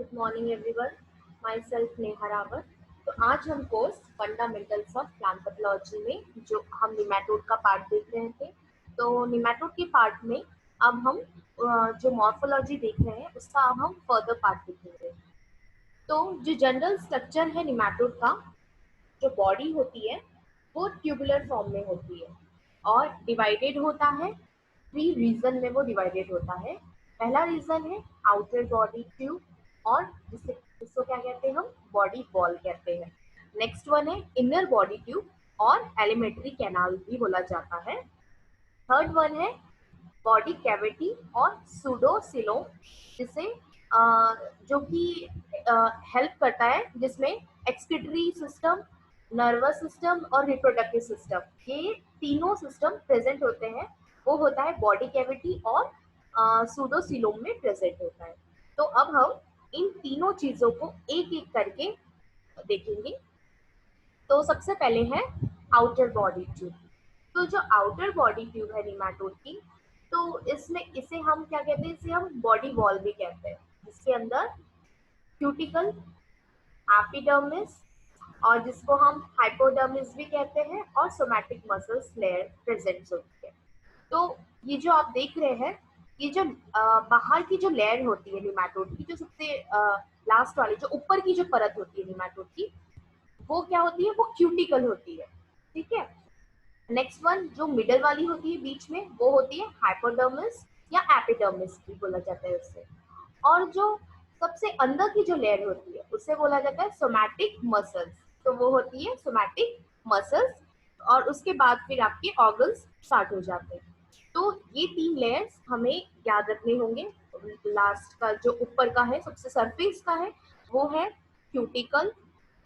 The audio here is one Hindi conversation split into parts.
Good morning everyone, my self Neha Rawat. तो आज हम course fundamentals of plant pathology में जो हम निमेटोड का पार्ट देख रहे थे, तो निमेटोड के पार्ट में अब हम जो मॉर्फोलॉजी देख रहे हैं उसका अब हम फर्दर पार्ट देखेंगे। तो जो जनरल स्ट्रक्चर है निमेटोड का, जो बॉडी होती है वो ट्यूबुलर फॉर्म में होती है और डिवाइडेड होता है। 3 रीजन में वो डिवाइडेड होता है। पहला रीजन है आउटर बॉडी ट्यूब, और जिसको क्या कहते हैं, हम बॉडी वॉल कहते हैं। नेक्स्ट वन है इनर बॉडी ट्यूब और एलिमेंट्री कैनाल भी बोला जाता है। थर्ड वन है बॉडी कैविटी और सूडोसिलोम, जिसे जो कि हेल्प करता है, जिसमें एक्सक्रीटरी सिस्टम, नर्वस सिस्टम और रिप्रोडक्टिव सिस्टम, ये तीनों सिस्टम प्रेजेंट होते हैं। वो होता है बॉडी कैविटी और सूडोसिलोम में प्रेजेंट होता है। तो अब हम इन तीनों चीजों को एक एक करके देखेंगे। तो सबसे पहले है आउटर बॉडी ट्यूब। तो जो आउटर बॉडी ट्यूब है निमेटोड की, तो इसमें इसे हम क्या कहते हैं, इसे हम बॉडी वॉल भी कहते हैं, जिसके अंदर क्यूटिकल, एपिडर्मिस, और जिसको हम हाइपोडर्मिस भी कहते हैं, और सोमैटिक मसल्स लेयर प्रेजेंट होती है। तो ये जो आप देख रहे हैं, ये जो बाहर की जो लेयर होती है निमेटोड की, जो सबसे लास्ट वाली, जो ऊपर की जो परत होती है निमेटोड की, वो क्या होती है, वो क्यूटिकल होती है। ठीक है। नेक्स्ट वन जो मिडल वाली होती है बीच में, वो होती है हाइपोडर्मिस या एपिडर्मिस भी बोला जाता है उससे। और जो सबसे अंदर की जो लेयर होती है उससे बोला जाता है सोमैटिक मसल्स। तो वो होती है सोमैटिक मसल्स, और उसके बाद फिर आपके ऑर्गन्स स्टार्ट हो जाते हैं। तो ये 3 लेयर्स हमें याद रखने होंगे। लास्ट का जो ऊपर का है, सबसे सरफेस का है, वो है क्यूटिकल,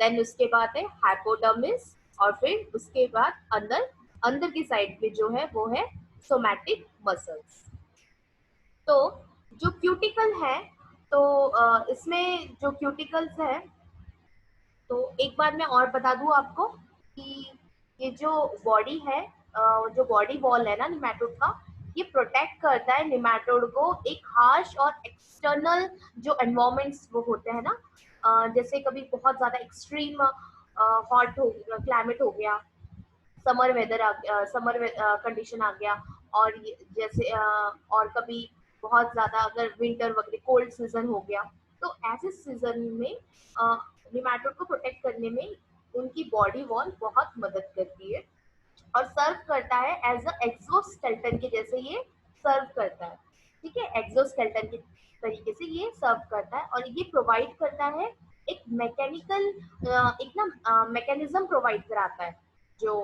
देन उसके बाद है हाइपोडर्मिस, और फिर उसके बाद अंदर अंदर की साइड पे जो है वो है सोमैटिक मसल्स। तो जो क्यूटिकल है, तो इसमें जो क्यूटिकल्स है, तो एक बार मैं और बता दूं आपको कि ये जो बॉडी है, जो बॉडी वॉल है ना निमेटोड का, ये प्रोटेक्ट करता है निमेटोड को एक हार्श और एक्सटर्नल जो एनवायरमेंट्स वो होते हैं ना, जैसे कभी बहुत ज्यादा एक्सट्रीम हॉट हो क्लाइमेट हो गया, समर वेदर समर कंडीशन आ गया, और जैसे और कभी बहुत ज्यादा अगर विंटर वगैरह कोल्ड सीजन हो गया, तो ऐसे सीजन में निमेटोड को प्रोटेक्ट करने में उनकी बॉडी वॉल बहुत मदद करती है, और सर्व करता है एज अ एक्सोस्केलेटन के जैसे ये सर्व करता है। ठीक है, एक्सोस्केलेटन के तरीके से ये सर्व करता है, और ये प्रोवाइड करता है एक मैकेनिकल, एक ना मैकेनिज्म प्रोवाइड कराता है। जो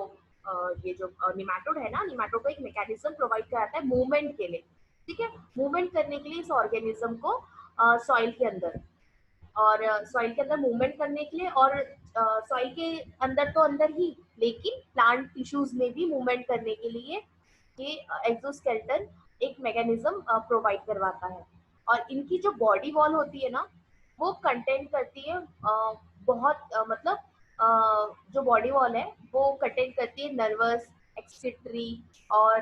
ये जो निमेटोड है ना, निमेटोड को एक मैकेनिज्म प्रोवाइड कराता है मूवमेंट के लिए। ठीक है, मूवमेंट करने के लिए इस ऑर्गेनिज्म को सॉइल के अंदर, और सॉइल के अंदर मूवमेंट करने के लिए, और सॉइल के अंदर तो अंदर ही, लेकिन प्लांट टिश्यूज में भी मूवमेंट करने के लिए ये एक्सोस्केलेटन एक मैकेनिज्म प्रोवाइड करवाता है। और इनकी जो बॉडी वॉल होती है ना, वो कंटेंट करती है बहुत मतलब जो बॉडी वॉल है वो कंटेंट करती है नर्वस, एक्सक्रीटरी और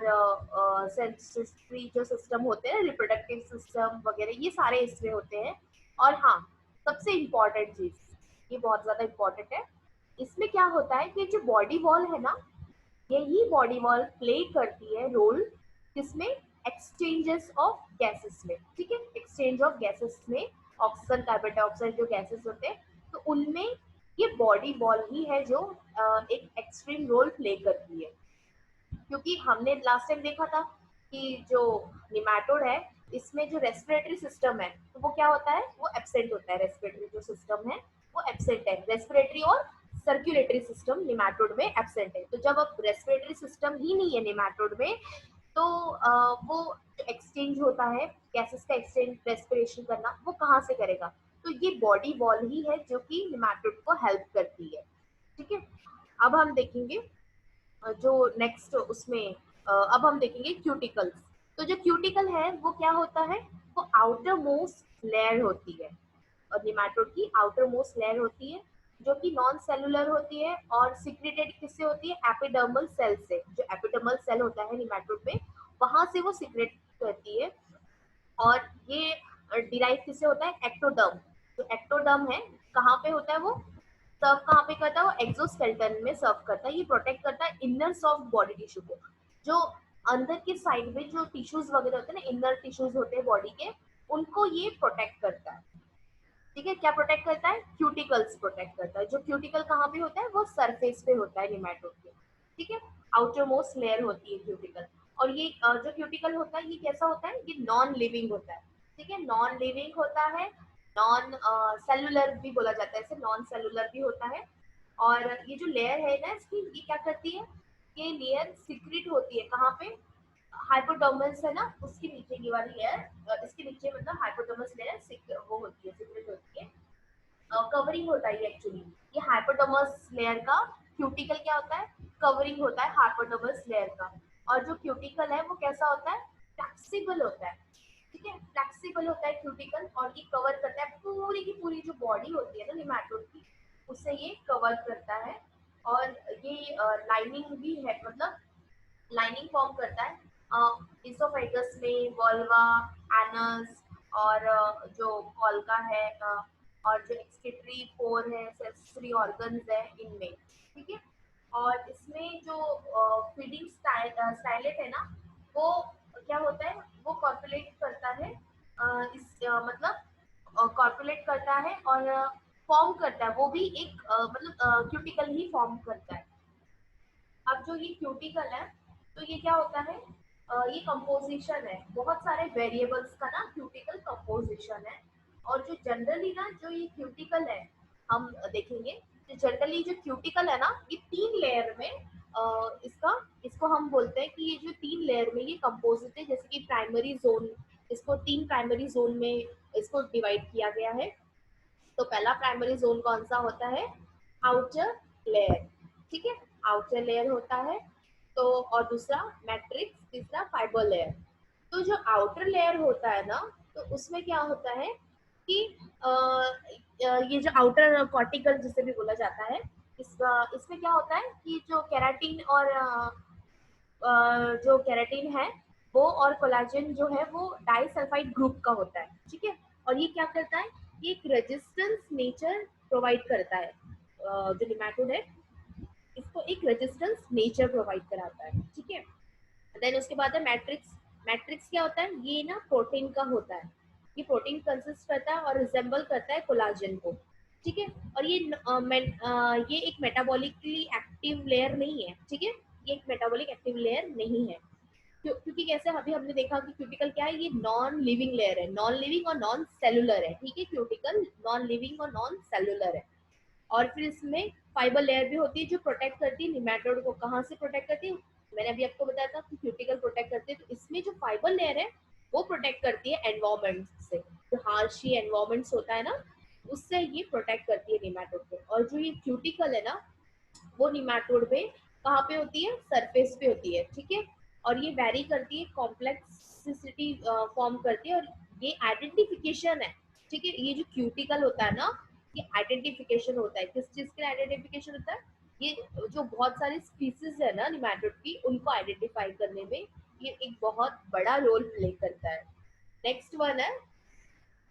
सेंसरी जो सिस्टम होते हैं, रिप्रोडक्टिव सिस्टम वगैरह, ये सारे इसमें होते हैं। और हाँ, सबसे इम्पोर्टेंट चीज, ये बहुत ज्यादा इम्पोर्टेंट है, इसमें क्या होता है कि जो बॉडी वॉल है ना, यही बॉडी वॉल प्ले करती है रोल किसमें, एक्सचेंजेस ऑफ गैसेस में। ठीक है, एक्सचेंज ऑफ गैसेस में, ऑक्सीजन कार्बन डाइऑक्साइड जो गैसेस होते हैं, तो उनमें ये बॉडी वॉल ही है जो एक एक्सट्रीम रोल प्ले करती है। क्योंकि हमने लास्ट टाइम देखा था कि जो निमेटोड है, इसमें जो रेस्पिरेटरी सिस्टम है, तो वो क्या होता है, वो एब्सेंट होता है। रेस्पिरेटरी जो सिस्टम है वो एब्सेंट है, रेस्पिरेटरी और सर्कुलेटरी सिस्टम निमेटोड में एब्सेंट है। तो जब अब रेस्पिरेटरी सिस्टम ही नहीं है निमेटोड में, तो वो जो एक्सचेंज होता है गैसेस का, एक्सचेंज रेस्पिरेशन करना, वो कहाँ से करेगा, तो ये बॉडी वॉल ही है जो कि निमेटोड को हेल्प करती है। ठीक है, अब हम देखेंगे जो नेक्स्ट उसमें अब हम देखेंगे क्यूटिकल्स। तो जो क्यूटिकल है वो क्या होता है, वो आउटर मोस्ट लेयर होती है, और निमेटोड की आउटर मोस्ट लेयर होती है, जो कि नॉन सेलुलर होती है, और सिक्रेटेड किससे होती है, एपिडर्मल सेल से। जो एपिडर्मल सेल होता है निमेटोड में, वहां से वो सिक्रेट करती है। और ये डिराइव किससे होता है, एक्टोडर्म। जो टर्म है, कहाँ पे होता है वो सर्व, कहाँ पे करता है वो एक्सोस्केलेटन में सर्व करता है। ये प्रोटेक्ट करता है इनर सॉफ्ट बॉडी टिश्यू को, जो अंदर की साइड में जो टिश्यूज वगैरह होते हैं ना, इनर टिश्यूज होते हैं बॉडी के, उनको ये प्रोटेक्ट करता है। ठीक है, क्या प्रोटेक्ट करता है, क्यूटिकल्स प्रोटेक्ट करता है। जो क्यूटिकल कहाँ पे होता है, वो सरफेस पे होता है निमेटोड के। ठीक है, आउटर मोस्ट लेयर होती है क्यूटिकल। और ये जो क्यूटिकल होता है ये कैसा होता है, ये नॉन लिविंग होता है। ठीक है, नॉन लिविंग होता है, नॉन सेलुलर भी बोला जाता है इसे, नॉन सेलुलर भी होता है। और ये जो लेयर है ना इसकी, ये क्या करती है, ये लेयर सिक्रेट होती है कहाँ पे, हाइपोडर्मस है ना उसके नीचे, ये वाली लेयर इसके नीचे, मतलब हाइपोडर्मस लेयर वो होती है, सिक्रेट होती है, कवरिंग होता है ये एक्चुअली। ये हाइपोडर्मस लेयर का क्यूटिकल क्या होता है, कवरिंग होता है हाइपोडर्मस लेयर का। और जो क्यूटिकल है वो कैसा होता है, फ्लेक्सिबल होता है। ठीक है, फ्लेक्सिबल होता है क्यूटिकल, और ये कवर करता है पूरी की पूरी जो बॉडी होती है ना निमेटोड की, उससे ये कवर करता है। और ये लाइनिंग भी है, मतलब लाइनिंग फॉर्म करता है इसोफेगस में, वल्वा, एनस, और जो कॉल्का है, और जो एक्सक्रीटरी पोर है, सेंसरी ऑर्गन्स है इनमें। ठीक है, और इसमें जो फीडिंग स्टाइलेट है ना, वो क्या होता है, वो कॉर्पुलेट करता है, मतलब कॉर्पुलेट करता है और फॉर्म करता है, वो भी एक मतलब क्यूटिकल ही फॉर्म करता है। अब जो ये क्यूटिकल है, तो ये क्या होता है, ये कंपोजिशन है, बहुत सारे वेरिएबल्स का ना क्यूटिकल कंपोजिशन है। और जो जनरली ना जो ये क्यूटिकल है, हम देखेंगे, जो जनरली जो क्यूटिकल है ना, ये 3 लेयर में इसका, इसको हम बोलते हैं कि ये जो 3 लेयर में ये कंपोजिट है। जैसे कि प्राइमरी जोन, इसको 3 प्राइमरी जोन में इसको डिवाइड किया गया है। तो पहला प्राइमरी जोन कौन सा होता है, आउटर लेयर। ठीक है, आउटर लेयर होता है। तो और दूसरा मैट्रिक्स, तीसरा फाइबर लेयर। तो जो आउटर लेयर होता है ना, तो उसमें क्या होता है कि ये जो आउटर कॉर्टिकल जिसे भी बोला जाता है, इसमें क्या होता है कि जो केराटिन और जो केराटिन है वो, और कोलाजन जो है वो डाइसल्फाइड ग्रुप का होता है। ठीक है, और ये क्या करता है, ये एक रेजिस्टेंस नेचर प्रोवाइड करता है। जो निमेटोड है इसको एक रेजिस्टेंस नेचर प्रोवाइड कराता है। ठीक है, देन उसके बाद है मैट्रिक्स। मैट्रिक्स क्या होता है, ये ना प्रोटीन का होता है। ये प्रोटीन कंसिस्ट करता है और रिजेंबल करता है कोलाजन को। ठीक है, और ये एक मेटाबॉलिकली एक्टिव लेयर नहीं है। ठीक है, ये एक मेटाबॉलिक एक्टिव लेयर नहीं है, क्योंकि कैसे अभी हमने देखा कि क्यूटिकल क्या है, ये नॉन लिविंग लेयर है, नॉन लिविंग और नॉन सेलुलर है। ठीक है, क्यूटिकल नॉन लिविंग और नॉन सेलुलर है। और फिर इसमें फाइबर लेयर भी होती है जो प्रोटेक्ट करती है निमेटोड को। कहाँ से प्रोटेक्ट करती है, मैंने अभी आपको बताया था कि क्यूटिकल प्रोटेक्ट करती है, तो इसमें जो फाइबर लेयर है वो प्रोटेक्ट करती है एनवायरमेंट से, जो हार्शी एनवायरमेंट्स होता है ना, उससे ये प्रोटेक्ट करती है निमेटोड को। और जो ये क्यूटिकल है ना, वो निमेटोड पे कहाँ पे होती है, सरफेस पे होती है। ठीक है, और ये वेरी करती है, कॉम्प्लेक्सिसिटी फॉर्म करती है, और ये आइडेंटिफिकेशन है। ठीक है, ये जो क्यूटिकल होता है ना, ये आइडेंटिफिकेशन होता है, किस चीज के आइडेंटिफिकेशन होता है, ये जो बहुत सारी स्पीसीज है ना निमेटोड की, उनको आइडेंटिफाई करने में ये एक बहुत बड़ा रोल प्ले करता है। नेक्स्ट वन है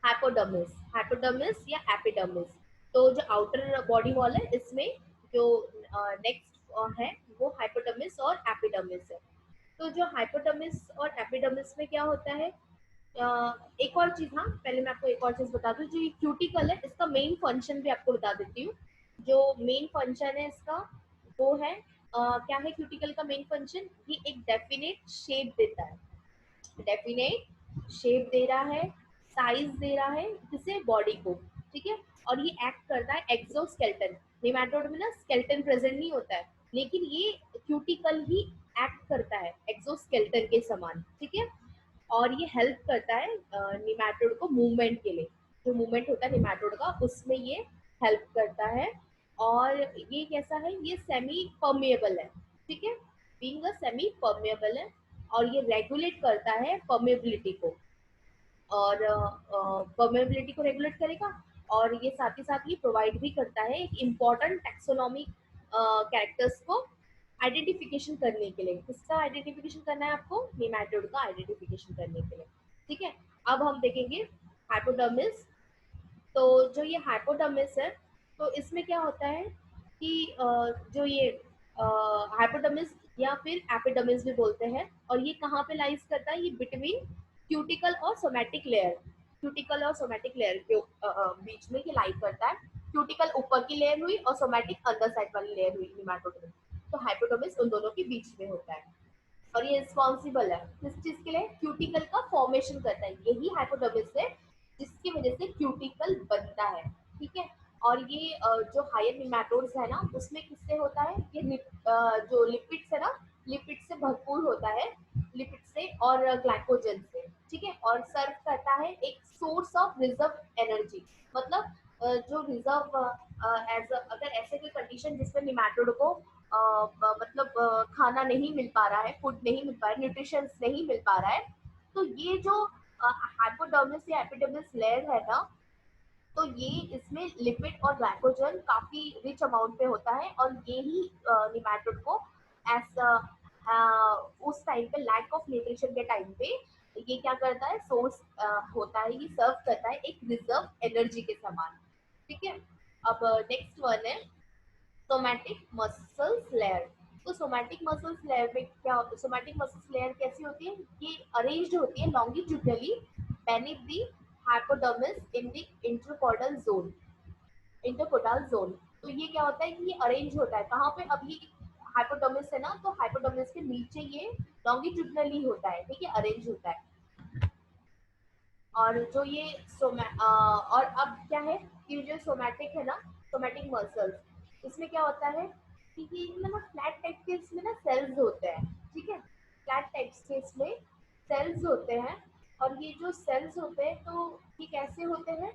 हाइपोडर्मिस। हाइपोडर्मिस या एपिडर्मिस। तो जो आउटर बॉडी वॉल है इसमें जो नेक्स्ट है वो हाइपोडर्मिस और एपिडर्मिस है। तो जो हाइपोडर्मिस और एपिडर्मिस में क्या होता है, एक और चीज, हाँ पहले मैं आपको एक और चीज बता दूं, जो ये क्यूटिकल है इसका मेन फंक्शन भी आपको बता देती हूँ। जो मेन फंक्शन है इसका वो है क्या है, क्यूटिकल का मेन फंक्शन, ये एक डेफिनेट शेप देता है, डेफिनेट शेप दे रहा है, साइज दे रहा है किसे, बॉडी को। ठीक है, और ये एक्ट करता है एक्सोस्केलेटन। निमेटोड में ना स्केलेटन प्रेजेंट नहीं होता है, लेकिन ये क्यूटिकल ही एक्ट करता है एक्सोस्केलेटन के समान। ठीक है, और ये हेल्प करता है निमेटोड को मूवमेंट के लिए, जो मूवमेंट होता है निमेटोड का उसमें ये हेल्प करता है। और ये कैसा है, ये सेमी परमेएबल है। ठीक है, बीइंग अ सेमी परमेएबल है, और ये रेगुलेट करता है परमेबिलिटी को, और परमेबिलिटी को रेगुलेट करेगा। और ये साथ ही साथ ये प्रोवाइड भी करता है एक इम्पॉर्टेंट टैक्सोनॉमिक कैरेक्टर्स को आइडेंटिफिकेशन करने के लिए। किसका आइडेंटिफिकेशन करना है आपको, निमेटोड का आइडेंटिफिकेशन करने के लिए। ठीक है, अब हम देखेंगे हाइपोडर्मिस तो जो ये हाइपोडर्मिस है, तो इसमें क्या होता है कि जो ये हाइपोडर्मिस या फिर एपिडर्मिस भी बोलते हैं, और ये कहाँ पे लाइज करता है, ये बिटवीन क्यूटिकल और सोमैटिक लेयर, क्यूटिकल और सोमैटिक लेयर के बीच में ये लाइज करता है। क्यूटिकल ऊपर की लेयर हुई और सोमैटिक अंदर साइड वाली लेयर हुई निमेटोड में। तो हाइपोडर्मिस उन दोनों के बीच में होता है, और ये रिस्पॉन्सिबल है किस चीज के लिए, क्यूटिकल का फॉर्मेशन करता है। यही हाइपोडर्मिस है जिसकी वजह से क्यूटिकल बनता है, ठीक है। और ये जो हायर निमेटोड्स है ना, उसमें किससे होता है, ये जो लिपिड्स है ना, लिपिड से भरपूर होता है, लिपिड से और ग्लाइकोजन से, ठीक है। और सर्व करता है एक सोर्स ऑफ रिजर्व एनर्जी, मतलब जो रिजर्व एज अगर ऐसे कोई कंडीशन जिसमें निमेटोड को मतलब खाना नहीं मिल पा रहा है, फूड नहीं मिल पा रहा है, न्यूट्रिशन नहीं मिल पा रहा है, तो ये जो हाइपोडर्मिस या एपिडर्मिस लेयर है ना, तो ये इसमें लिपिड और ग्लाइकोजन काफी रिच अमाउंट पे होता है, और ये ही निमेटोड को एज उस टाइम पे लैक ऑफ न्यूट्रिशन के टाइम पे ये क्या करता है, सोर्स होता है, ये सर्व करता है एक रिजर्व एनर्जी के समान, ठीक है। अब नेक्स्ट वन है सोमैटिक मसल्स लेयर। तो सोमैटिक मसल्स लेयर में क्या होता है, सोमैटिक मसल्स लेयर कैसी होती है, ये अरेंज्ड होती है longitudinally beneath the hypodermis in the intercostal zone। तो ये क्या होता है कि ये अरेंज होता है कहाँ पे, अब ये हाइपोडर्मिस है ना, तो हाइपोडर्मिस के नीचे ये लॉन्गिट्यूडनली होता है, ठीक है, अरेंज होता है। और जो ये और अब क्या है कि जो सोमैटिक है ना, सोमैटिक मसल्स, इसमें क्या होता है कि ये ना फ्लैट टाइप के इसमें ना सेल्स होते हैं, ठीक है, फ्लैट टाइप के इसमें सेल्स होते हैं। और ये जो सेल्स होते हैं, तो ये कैसे होते हैं,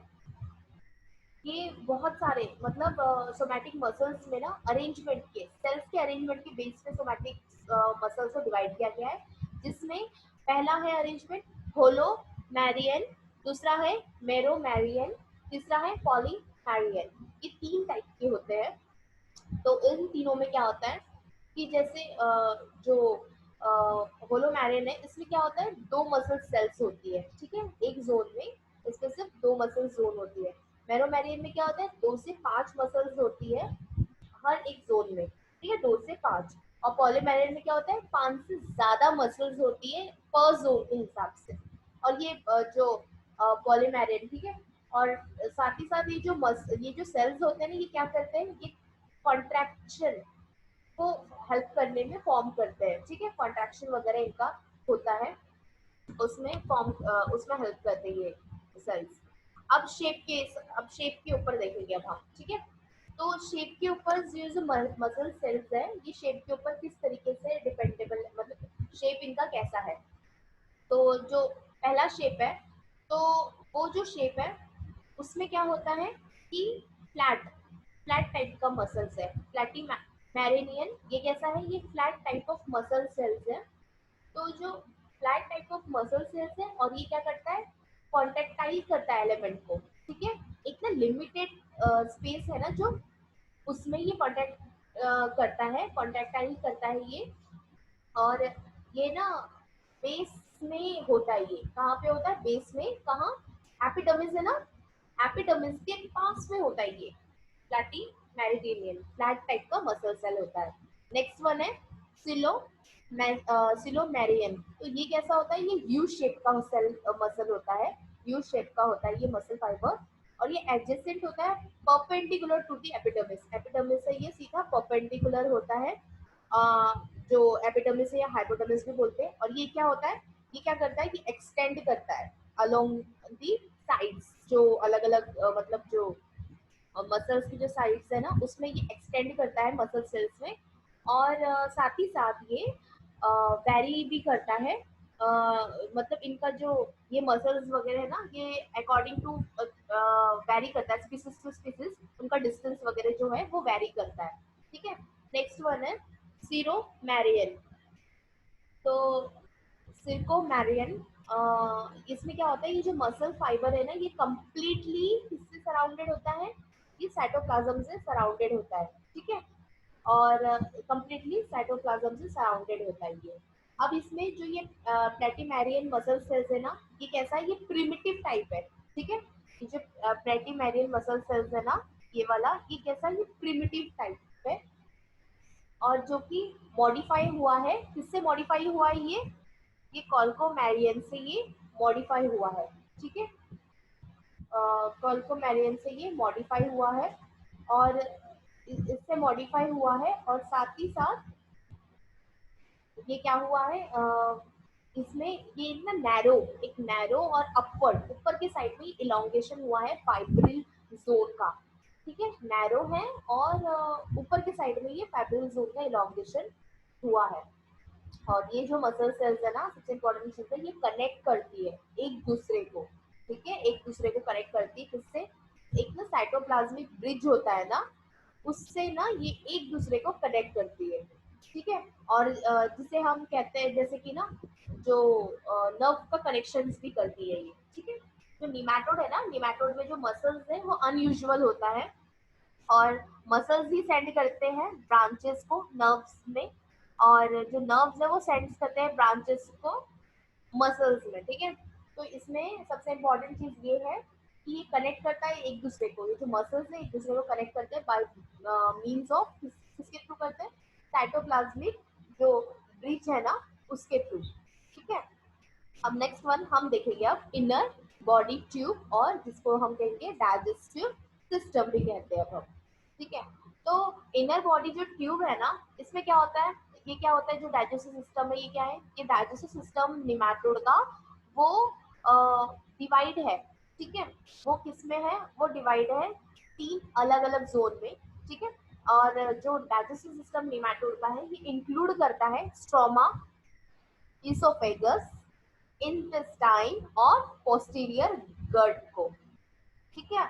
ये बहुत सारे मतलब सोमैटिक मसल्स में ना अरेंजमेंट के सेल्स के अरेंजमेंट के बेस पे सोमैटिक मसल्स को डिवाइड किया गया है, जिसमें पहला है अरेंजमेंट होलो मैरियन, दूसरा है मेरो मैरियन, तीसरा है पॉली मैरियन। ये तीन टाइप के होते हैं। तो इन तीनों में क्या होता है कि जैसे जो होलो मैरियन है, इसमें क्या होता है, दो मसल सेल्स होती है, ठीक है, एक जोन में इसमें सिर्फ दो मसल जोन होती है। मैरोमैरियन में क्या होता है, 2 से 5 मसल्स होती है हर एक जोन में, ठीक है, 2 से 5। और पॉलीमेरियन में क्या होता है, 5 से ज्यादा मसल्स होती है पर जोन के हिसाब से। और ये जो पॉलीमेरियन, ठीक है। और साथ ही साथ ये जो सेल्स होते हैं ना, ये क्या करते हैं, ये कॉन्ट्रैक्शन को हेल्प करने में फॉर्म करते हैं, ठीक है, कॉन्ट्रैक्शन वगैरह इनका होता है, उसमें फॉर्म उसमें हेल्प करते हैं ये सेल्स। अब शेप के ऊपर देखेंगे अब हम, ठीक है। तो शेप के ऊपर ये जो मसल सेल्स है, ये शेप के ऊपर किस तरीके से डिपेंडेबल, मतलब शेप इनका कैसा है। तो जो पहला शेप है, तो वो जो शेप है उसमें क्या होता है कि फ्लैट फ्लैट टाइप का मसल्स है, फ्लैटी मैरिनियन, ये कैसा है, ये flat type of muscle cells है। तो जो flat type of muscle cells है, और ये क्या करता है, कॉन्टेक्टाइल करता है एलिमेंट को, ठीक है। एक ना लिमिटेड स्पेस है ना जो, उसमें ये कॉन्टेक्ट करता है, कॉन्टेक्टाइल करता है ये। और ये ना बेस में होता है, ये कहाँ पे होता है, बेस में कहाँ, एपिडर्मिस है ना, एपिडर्मिस के पास में होता है ये फ्लैटी मेरिडियन, फ्लैट टाइप का मसल सेल होता है। नेक्स्ट वन है सिलो सिलोमेरियन। तो ये कैसा होता है, ये यू शेप का सेल मसल होता है, यू शेप का होता है ये मसल फाइबर। और ये एडजेसेंट होता है perpendicular to the epidermis, epidermis से ये सीधा परपेंडिकुलर होता है, जो एपिडर्मिस है या हाइपोडर्मिस भी बोलते हैं। और ये क्या होता है, ये क्या करता है कि एक्सटेंड करता है अलोंग दी साइड्स, जो अलग अलग मतलब जो मसल्स की जो साइड्स है ना, उसमें ये एक्सटेंड करता है मसल सेल्स में। और साथ ही साथ ये वैरी भी करता है, मतलब इनका जो ये मसल्स वगैरह है ना, ये अकॉर्डिंग टू वैरी करता है स्पीसीज टू स्पीसीज, उनका डिस्टेंस वगैरह जो है वो वैरी करता है, ठीक है। नेक्स्ट वन है सीरो मैरियन। तो सिर्कोमेरियन, इसमें क्या होता है, ये जो मसल फाइबर है ना, ये कंप्लीटली किससे सराउंडेड होता है, ये साइटोप्लाज्म से सराउंडेड होता है, ठीक है। और कंप्लीटली साइटोप्लाज्म से सराउंडेड होता है ये। अब इसमें जो ये प्लेटिमेरियन मसल सेल्स है ना, ये कैसा है, ये प्रिमिटिव टाइप है, ठीक है। ये जो प्रेटिमेरियल मसल सेल्स है ना, ये वाला, ये कैसा, ये प्रिमिटिव टाइप है, और जो कि मॉडिफाई हुआ है, किससे मॉडिफाई हुआ है ये कॉल्कोमेरियन से ये मॉडिफाई हुआ है, ठीक है। कॉल्कोमेरियन से ये मॉडिफाई हुआ है, और इससे मॉडिफाई हुआ है, और साथ ही साथ ये क्या हुआ है, इसमें ये ना नैरो, एक नैरो और अपवर्ड, ऊपर की साइड में इलोंगेशन हुआ है फाइब्रिल जोन का, ठीक है। नैरो है, और ऊपर की साइड में ये फाइब्रिल जोन का इलोंगेशन हुआ है। और ये जो मसल सेल्स है ना, सबसे इम्पोर्टेंट चीज है, ये कनेक्ट करती है एक दूसरे को, ठीक है, एक दूसरे को कनेक्ट करती है, किससे, एक ना साइटोप्लाज्मिक ब्रिज होता है ना, उससे ना ये एक दूसरे को कनेक्ट करती है, ठीक है। और जिसे हम कहते हैं, जैसे कि ना जो नर्व का कनेक्शन भी करती है ये, ठीक है। जो निमैटोड है ना, निमैटोड में जो मसल्स है वो अनयूजुअल होता है, और मसल्स ही सेंड करते हैं ब्रांचेस को नर्व्स में, और जो नर्व्स है वो सेंड करते हैं ब्रांचेस को मसल्स में, ठीक है। तो इसमें सबसे इम्पोर्टेंट चीज ये है कि ये कनेक्ट करता है एक दूसरे को, ये जो मसल्स है एक दूसरे को कनेक्ट करते हैं बाय मींस ऑफ किसके थ्रू करते हैं, साइटोप्लाज्मिक जो ब्रिज है ना, उसके थ्रू, ठीक है। अब नेक्स्ट वन हम देखेंगे अब इनर बॉडी ट्यूब, और जिसको हम कहेंगे डाइजेस्टिव सिस्टम भी कहते हैं अब हम, ठीक है। तो इनर बॉडी जो ट्यूब है ना, इसमें क्या होता है, ये क्या होता है, जो डाइजेस्टिव सिस्टम है ये क्या है, ये डाइजेस्टिव सिस्टम निमैटोड का वो डिवाइड है, ठीक है। वो किस में है, वो डिवाइड है तीन अलग अलग जोन में, ठीक है। और जो डाइजेस्टिव सिस्टम निमैटोड का है, ये इंक्लूड करता है स्ट्रोमा, इसोफेगस, इंटेस्टाइन और पोस्टीरियर गर्ड को, ठीक है।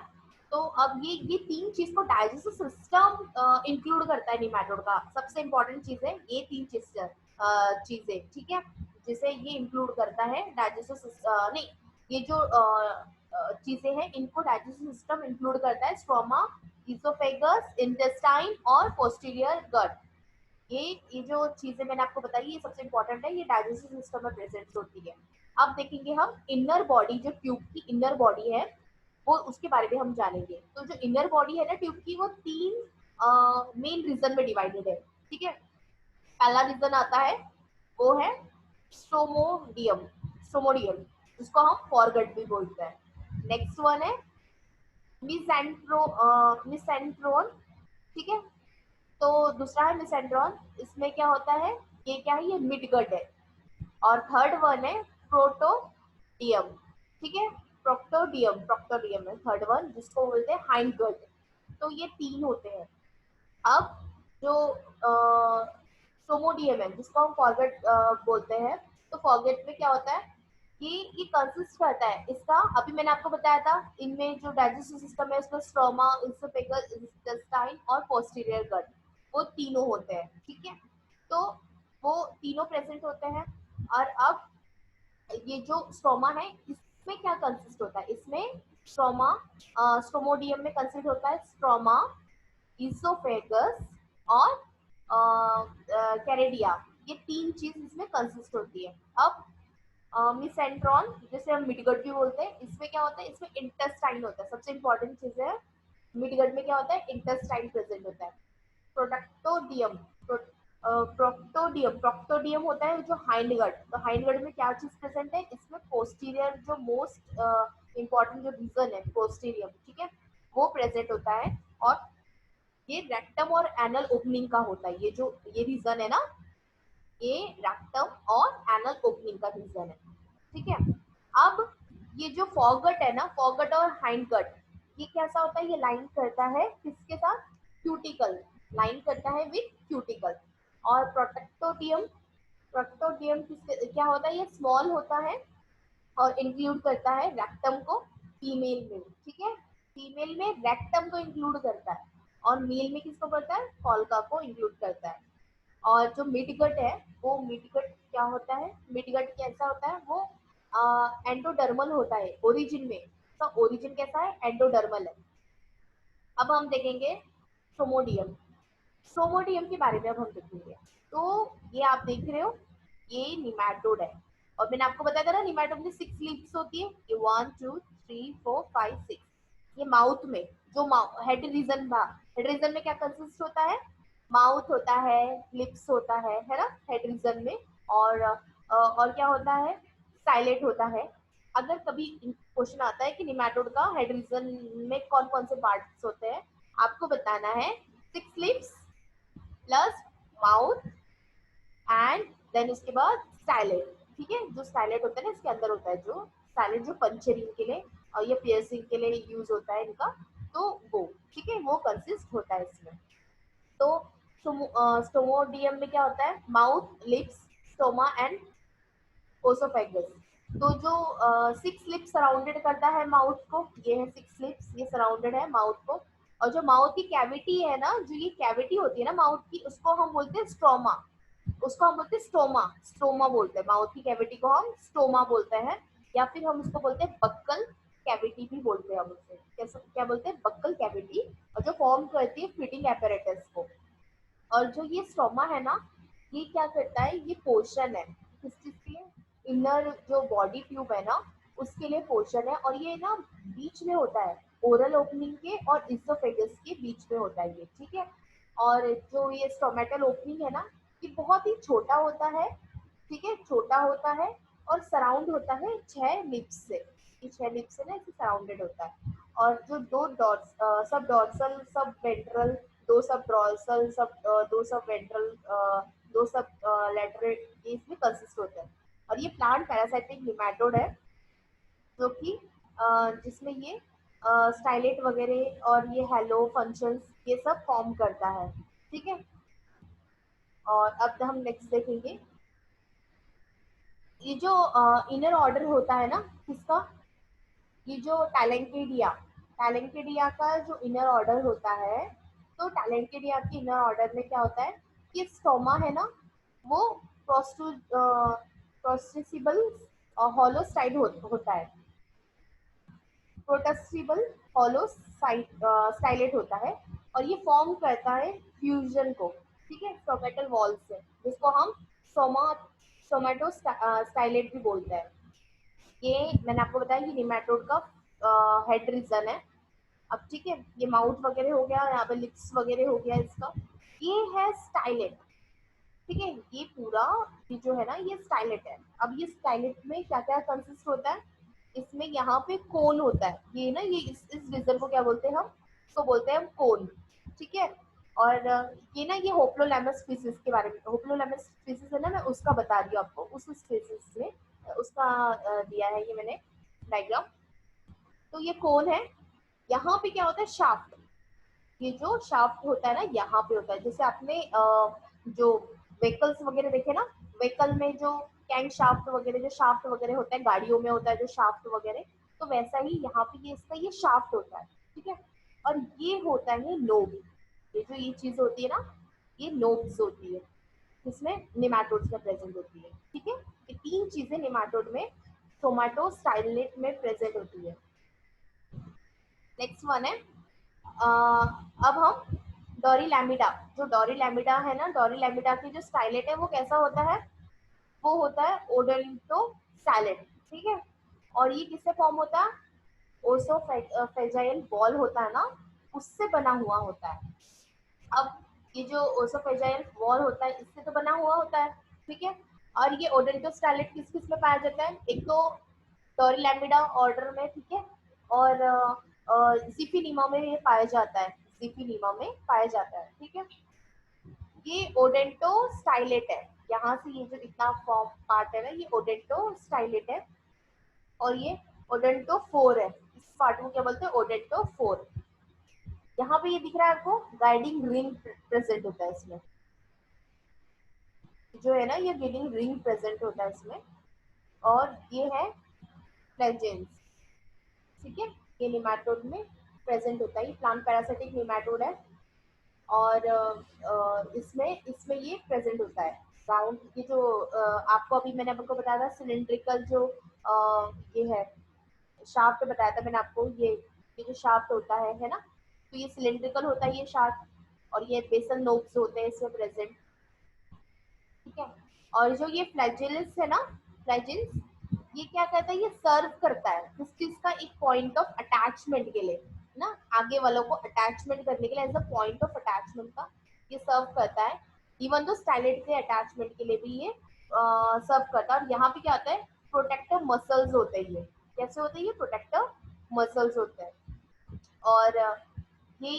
तो अब ये तीन चीज को डाइजेस्टिव सिस्टम इंक्लूड करता है निमैटोड का, सबसे इंपॉर्टेंट चीज है ये तीन चीजें, ठीक है, जिसे ये इंक्लूड करता है डाइजेस्टिव नहीं, ये जो चीजें हैं इनको डाइजेस्टिव सिस्टम इंक्लूड करता है, स्ट्रोमा, इसोफेगस, इंटेस्टाइन और पोस्टीरियर गर्ड। ये जो चीजें मैंने आपको बताई, ये सबसे इंपॉर्टेंट है, ये डाइजेस्टिव सिस्टम में प्रेजेंट होती है। अब देखेंगे हम इनर बॉडी, जो ट्यूब की इनर बॉडी है वो, उसके बारे में हम जानेंगे। तो जो इनर बॉडी है ना ट्यूब की, वो तीन मेन रीजन में डिवाइडेड है, ठीक है। पहला रीजन आता है, वो है स्ट्रोमोडियम, स्ट्रोमोडियम, जिसको हम फॉरगट भी बोलते हैं। नेक्स्ट वन है मिसेंट्रोन, ठीक है। तो दूसरा है मिसेंट्रॉन, इसमें क्या होता है, ये क्या है, ये मिडगट है। और थर्ड वन है प्रोटोडियम, ठीक है, प्रोक्टोडियम, प्रोक्टोडियम है थर्ड वन, जिसको बोलते हैं हाइंड गट। तो ये तीन होते हैं। अब जो सोमोडियम है, जिसको हम फॉरगेट बोलते हैं, तो फॉरगेट में क्या होता है, ये कंसिस्ट करता है, इसका अभी मैंने आपको बताया था, इनमें जो डाइजेस्टिव सिस्टम है उसमें स्ट्रोमा, इसोफेगस, इंटेस्टाइन और पोस्टीरियर गट, वो तीनों होते हैं, ठीक है। तो वो तीनों प्रेजेंट होते हैं। और अब ये जो स्ट्रोमा है, इसमें क्या कंसिस्ट होता है, इसमें स्ट्रोमा, स्ट्रोमोडियम में कंसिस्ट होता है स्ट्रोमा, इसोफेगस और कैरेडिया, ये तीन चीज इसमें कंसिस्ट होती है। अब मिसेंट्रॉन, जिसे हम मिडगट भी बोलते हैं, इसमें क्या होता है, इसमें इंटेस्टाइन होता है, सबसे इंपॉर्टेंट चीज है, मिडगट में क्या होता है, इंटेस्टाइन प्रेजेंट होता है। प्रोडक्टोडियम, प्रोक्टोडियम, प्रोक्टोडियम होता है जो हाइंड गट, तो हाइंड गट में क्या चीज प्रेजेंट है, इसमें पोस्टीरियर जो मोस्ट इंपॉर्टेंट जो रीजन है पोस्टीरियम, ठीक है, वो प्रेजेंट होता है। और ये रेक्टम और एनल ओपनिंग का होता है, ये जो ये रीजन है ना, ये रेक्टम और एनल ओपनिंग का रीजन है, ठीक है। अब ये जो फॉरगट है ना, फॉरगट और हाइंड गट, ये कैसा होता है, ये लाइन करता है किसके साथ, क्यूटिकल, लाइन करता है विथ क्यूटिकल। और प्रोटेक्टोडियम, प्रोटेक्टोडियम किसके क्या होता है, ये स्मॉल होता है और इंक्लूड करता है रेक्टम को, फीमेल में, ठीक है, फीमेल में रेक्टम को इंक्लूड करता है, और मेल में किसको करता है, कॉल्का को इंक्लूड करता है। और जो मिडगट है, वो मिडगट क्या होता है, मिडगट कैसा होता है, वो एंडोडर्मल होता है ओरिजिन में, तो ओरिजिन कैसा है, एंडोडर्मल है। अब हम देखेंगे सोमोडियम, सोमोडियम के बारे में अब हम देखेंगे। तो ये आप देख रहे हो, ये निमैटोड है, और मैंने आपको बताया था ना, निमैटोड में 6 लीव्स होती है, ये 1 2 3, 4, 5, 6। ये माउथ में जो हेड रीजन था, हेड रीजन में क्या कंसिस्ट होता है, माउथ होता है, लिप्स होता है ना हेड रीजन में। और क्या होता है, साइलेट होता है। अगर कभी क्वेश्चन आता है कि निमेटोड का हेड रीजन में कौन कौन से पार्ट्स होते हैं, आपको बताना है 6 lips plus mouth and then उसके बाद साइलेट। ठीक है, जो साइलेट होता है ना इसके अंदर होता है, जो साइलेट जो पंचरिंग के लिए और ये पियर्सिंग के लिए यूज होता है इनका, तो वो ठीक है वो कंसिस्ट होता है इसमें। तो स्टोमोडियम में क्या होता है, mouth, lips, stoma and oesophagus. तो जो 6 लिप्स सराउंडेड करता है माउथ को, ये है 6 लिप्स, ये सराउंडेड है माउथ को। और जो माउथ की कैविटी है ना, जो ये कैविटी होती है ना माउथ की, उसको हम बोलते हैं स्ट्रोमा। उसको हम बोलते हैं स्टोमा, स्टोमा बोलते हैं, माउथ की कैविटी को हम स्टोमा बोलते हैं। या फिर हम उसको बोलते हैं बक्कल कैविटी भी बोलते हैं हम उसे, कैसे क्या बोलते हैं, बक्कल कैविटी। और जो फॉर्म करती है फीडिंग एपरेटस को। और जो ये स्टोमा है ना, ये क्या करता है, ये पोर्शन है किस चीज के लिए, इनर जो बॉडी ट्यूब है ना उसके लिए पोर्शन है। और ये ना बीच में होता है, ओरल ओपनिंग के और इसोफेगस के बीच में होता है ये, ठीक है। और जो ये स्टोमेटल ओपनिंग है ना, ये बहुत ही छोटा होता है, ठीक है, छोटा होता है। और सराउंड होता है 6 लिप्स से, ये 6 लिप्स से ना इसे सराउंडेड होता है। और जो सब डॉर्सल सब वेंट्रल, दो सब डॉर्सल सब दो सब वेंट्रल, दो सब लेटरल, ये इसमें कंसिस्ट होते हैं। और ये प्लांट पैरासाइटिक निमेटोड है, जो कि जिसमें ये स्टाइलेट वगैरह और ये हेलो फंक्शंस ये सब फॉर्म करता है, ठीक है। और अब हम नेक्स्ट देखेंगे, ये जो इनर ऑर्डर होता है ना किसका, ये जो टैलेंकेडिया का जो इनर ऑर्डर होता है, तो टैलेंकेडिया के इनर ऑर्डर में क्या होता है कि स्टोमा है ना, वो प्रोस्टेसिबल हॉलोसाइड होता है, प्रोटेस्टिबल हॉलो स्टाइलेट होता है। और ये फॉर्म करता है फ्यूजन को, ठीक है, स्टोमेटल वॉल से, जिसको हम सोमा सोमेटो स्टाइलेट भी बोलते हैं। ये मैंने आपको बताया कि निमेटोड का हेड रीजन है। अब ठीक है, ये माउथ वगैरह हो गया, यहाँ पे लिप्स वगैरह हो गया इसका। ये है स्टाइलेट, ठीक है, ये पूरा ये जो है ना ये स्टाइलेट है। अब ये स्टाइलेट में क्या क्या कंसिस्ट होता है, इसमें यहाँ पे कोन होता है, ये ना ये इस रीजन को क्या बोलते हैं हम, इसको बोलते हैं हम कोन, ठीक है। और ये ना ये होप्लोलैमस स्पीसीज के बारे में, होप्लोलैमस स्पीसीज है ना, मैं उसका बता रही हूँ आपको, उस स्पीसीज में उसका दिया है ये मैंने डायग्राम। तो ये कोन है, यहाँ पे क्या होता है शाफ्ट, ये जो शाफ्ट होता है ना यहाँ पे होता है। जैसे आपने जो व्हीकल्स वगैरह देखे ना, व्हीकल में जो कैंग शाफ्ट वगैरह, जो शाफ्ट वगैरह होता है गाड़ियों में होता है जो शाफ्ट वगैरह, तो वैसा ही यहाँ पे ये इसका ये शाफ्ट होता है, ठीक है। और ये होता है लोब, ये जो ये चीज होती है ना, ये लोब्स होती है, जिसमें निमेटोड्स में प्रेजेंट होती है, ठीक है। ये 3 चीजें निमेटोड में टोमेटो स्टाइलेट में प्रेजेंट होती है। नेक्स्ट वन है, अब हम डोरी लैमिडा, जो डोरी लैमिडा है ना, डोरी लैमिडा की जो स्टाइलेट है वो कैसा होता है, वो होता है ओडोनिटो स्टाइलेट, ठीक है। और ये किससे फॉर्म होता है, ओसोफेजाइल बॉल होता है ना, उससे बना हुआ होता है। अब ये जो ओसोफेजाइल वॉल होता है इससे तो बना हुआ होता है, ठीक है। और ये ओडोनिटो स्टाइलेट किस किस में पाया जाता है, एक तो डोरी लैमिडा ऑर्डर में, ठीक है। और जिफिनीमा में ये पाया जाता है, जिफिनीमा में पाया जाता है, ठीक है। ये ओडेंटो स्टाइलेट है, यहाँ से ये जो इतना फॉर्म पार्ट है ना ये ओडेंटो स्टाइलेट है। और ये ओडेंटो फोर है, इस पार्ट को क्या बोलते हैं, ओडेंटो फोर। यहाँ पे ये दिख रहा है आपको, गाइडिंग रिंग प्रेजेंट होता है इसमें, जो है ना ये गाइडिंग रिंग प्रेजेंट होता है इसमें। और ये है फ्लैजेल्स, ठीक है, ये निमेटोड में प्रेजेंट होता है, ये प्लांट पैरासिटिक निमेटोड है। और इसमें इसमें ये प्रेजेंट होता है राउंड, ये जो आपको अभी मैंने आपको बताया था सिलिंड्रिकल जो ये है शाफ्ट बताया था मैंने आपको, ये जो शाफ्ट होता है ना, तो ये सिलिंड्रिकल होता है ये शाफ्ट। और ये बेसल नोब्स होते हैं इसमें प्रेजेंट, ठीक है। और जो ये फ्लैजिल्स है ना, फ्लैजिल्स, ये क्या करता है, ये सर्व करता है किस चीज का, एक पॉइंट ऑफ अटैचमेंट के लिए ना, आगे वालों को अटैचमेंट करने के लिए as a point of attachment का ये सर्व करता है। इवन तो स्टाइलेट के अटैचमेंट के लिए भी ये सर्व करता है। और यहाँ पे क्या होता है, प्रोटेक्टिव मसल्स होते हैं, ये कैसे होते हैं, ये प्रोटेक्टिव मसल्स होते हैं। और ये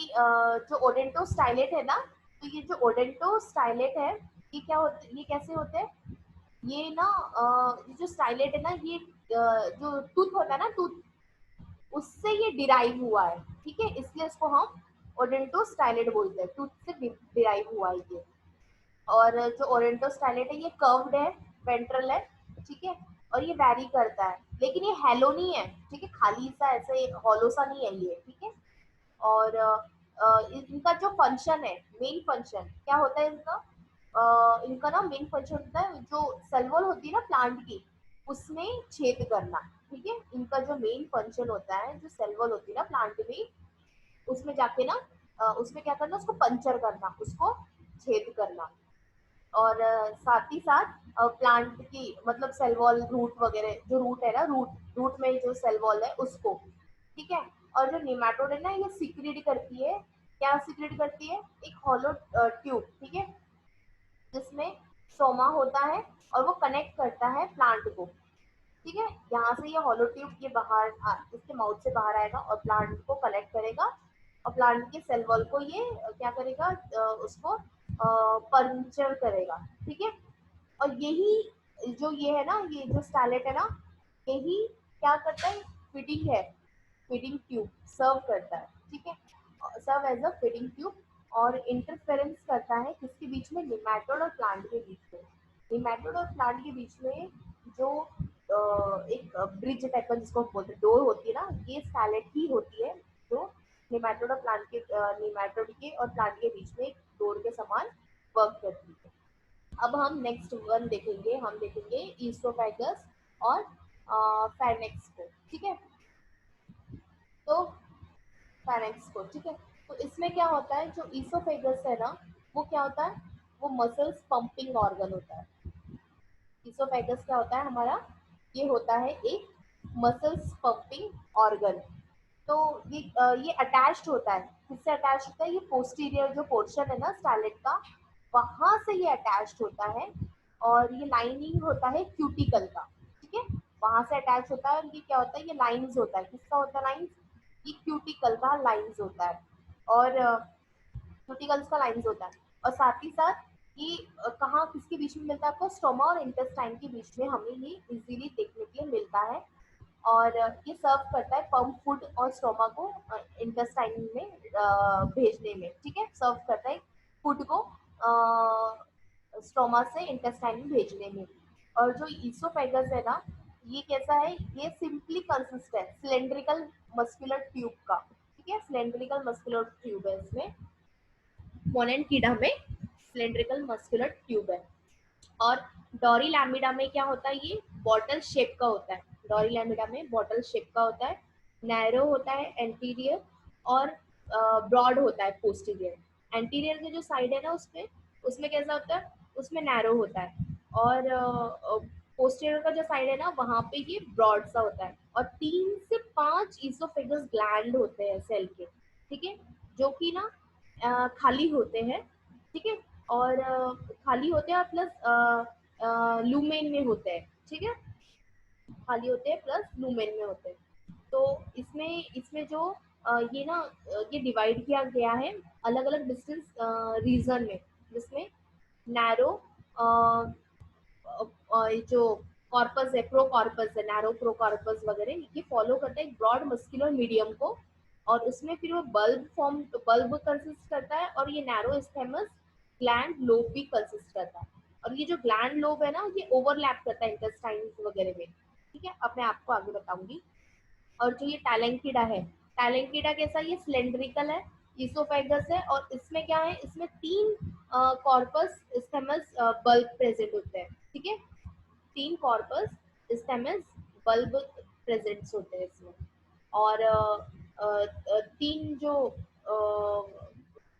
जो ओडेंटो स्टाइलेट है ना, तो ये जो ओडेंटो स्टाइलेट है, ये क्या होते, ये कैसे होते हैं, ये ना ये जो स्टाइलेट है ना, ये जो टूथ होता है ना, टूथ, उससे ये डिराइव हुआ है, ठीक है, इसलिए इसको हम ओडेंटो स्टाइलेट बोलते हैं, टूथ से डिराइव हुआ है ये। और जो ओडेंटो स्टाइलेट है ये कर्व्ड है, वेंट्रल है, ठीक है, और ये वैरी करता है, लेकिन ये हेलो नहीं है, ठीक है, खाली सा ऐसे हॉलो सा नहीं है ये, ठीक है। और इनका जो फंक्शन है, मेन फंक्शन क्या होता है इनका, इनका ना मेन फंक्शन होता है, जो सेल वॉल होती है ना प्लांट की, उसमें छेद करना, ठीक है, इनका जो मेन फंक्शन होता है, जो सेल वॉल होती है ना प्लांट में, उसमें जाके ना उसमें क्या करना, उसको पंचर करना, उसको छेद करना। और साथ ही साथ प्लांट की मतलब सेल वॉल, रूट वगैरह, जो रूट है ना, रूट रूट में जो सेल वॉल है उसको, ठीक है। और जो निमेटोड है ना, ये सिक्रीट करती है, क्या सिक्रीट करती है, एक हॉलो ट्यूब, ठीक है, जिसमें स्टोमा होता है और वो कनेक्ट करता है प्लांट को, ठीक है। यहाँ से ये हॉलो ट्यूब ये बाहर इसके माउथ से बाहर आएगा और प्लांट को कलेक्ट करेगा, और प्लांट के सेल वॉल को ये क्या करेगा, उसको पंचर करेगा, ठीक है। और यही जो ये है ना, ये जो स्टाइलेट है ना, यही क्या करता है, फीडिंग है, फीडिंग ट्यूब सर्व करता है, ठीक है, serve as a feeding tube. और इंटरफेरेंस करता है किसके बीच में, निमेटोड और प्लांट के बीच में। निमेटोड और प्लांट के बीच में जो एक ब्रिज टाइप का जिसको हम बोलते हैं, डोर होती है ना, ये स्टाइलेट ही होती है, जो निमेटोड और प्लांट के निमेटोड के और प्लांट के बीच में एक डोर के समान वर्क करती है। अब हम नेक्स्ट वन देखेंगे, हम देखेंगे ईसोफेगस और फेनेक्स को, ठीक है, तो फेनेक्स को, ठीक है। तो इसमें क्या होता है, जो ईसोफेगस है ना, वो क्या होता है, वो मसल्स पंपिंग ऑर्गन होता है। ईसोफेगस क्या होता है हमारा, ये होता है एक मसल्स पंपिंग ऑर्गन। तो ये अटैच्ड होता है, किससे अटैच होता है, ये पोस्टीरियर जो पोर्शन है ना स्टाइलेट का, वहां से ये अटैच्ड होता है। और ये लाइनिंग होता है क्यूटिकल का, ठीक है, वहां से अटैच होता है। और ये क्या होता है, ये लाइंस होता है, किसका होता है लाइंस, ये क्यूटिकल का लाइंस होता है। और क्यूटिकल्स का लाइंस होता है। और साथ ही साथ ये कहाँ किसके बीच में मिलता है आपको, स्टोमा और इंटेस्टाइन के बीच में हमें ये इजीली देखने के लिए मिलता है। और ये सर्व करता है पम्प फूड और स्टोमा को इंटेस्टाइन में भेजने में, ठीक है, सर्व करता है फूड को स्टोमा से इंटेस्टाइन में भेजने में। और जो ईसोफेगस है ना, ये कैसा है, ये सिंपली कंसिस्ट है सिलेंड्रिकल मस्कुलर ट्यूब का, ठीक है, सिलेंड्रिकल मस्कुलर ट्यूब है इसमें, मोनेन कीड़ा में सिलेंड्रिकल मस्कुलर ट्यूब है। और डोरी लैमिडा में क्या होता है, ये बॉटल शेप का होता है, डोरी लैमिडा में बॉटल शेप का होता है, नैरो होता है एंटीरियर, और ब्रॉड होता है पोस्टीरियर। एंटीरियर के जो साइड है ना, उसमें उसमें कैसा होता है, उसमें नैरो होता है। और पोस्टीरियर का जो साइड है ना, वहां पे ये ब्रॉड सा होता है। और 3 से 5 ईसोफेगस ग्लैंड होते हैं सेल के, ठीक है, जो कि ना खाली होते हैं, ठीक है। और खाली होते हैं और प्लस लूमेन में होते हैं, ठीक है, खाली होते हैं प्लस लूमेन में होते हैं। तो इसमें इसमें जो ये ना ये डिवाइड किया गया है अलग अलग डिस्टेंस रीजन में, जिसमें नैरो जो कॉर्पस है, प्रो कॉर्पस है, नैरो प्रो कॉर्पस वगैरह, ये फॉलो करता है एक ब्रॉड मस्कुलर मीडियम को। और उसमें फिर वो बल्ब कंसिस्ट करता है। और ये नैरो स्टेमस ग्लैंड लोब भी कंसिस्ट करता है। और ये जो ग्लैंड लोब है ना, ये ओवरलैप करता है इंटेस्टाइन वगैरह में, ठीक है, अब मैं आपको आगे बताऊंगी। और जो ये टैलेंकिडा है, टैलेंकिडा कैसा, ये सिलेंड्रिकल है, इसोफेगस है। और इसमें क्या है, इसमें 3 कॉर्पस स्टेमस बल्ब प्रेजेंट होते हैं, ठीक है, 3 कॉर्पस स्टेमस बल्ब प्रेजेंट्स होते हैं इसमें। और 3 जो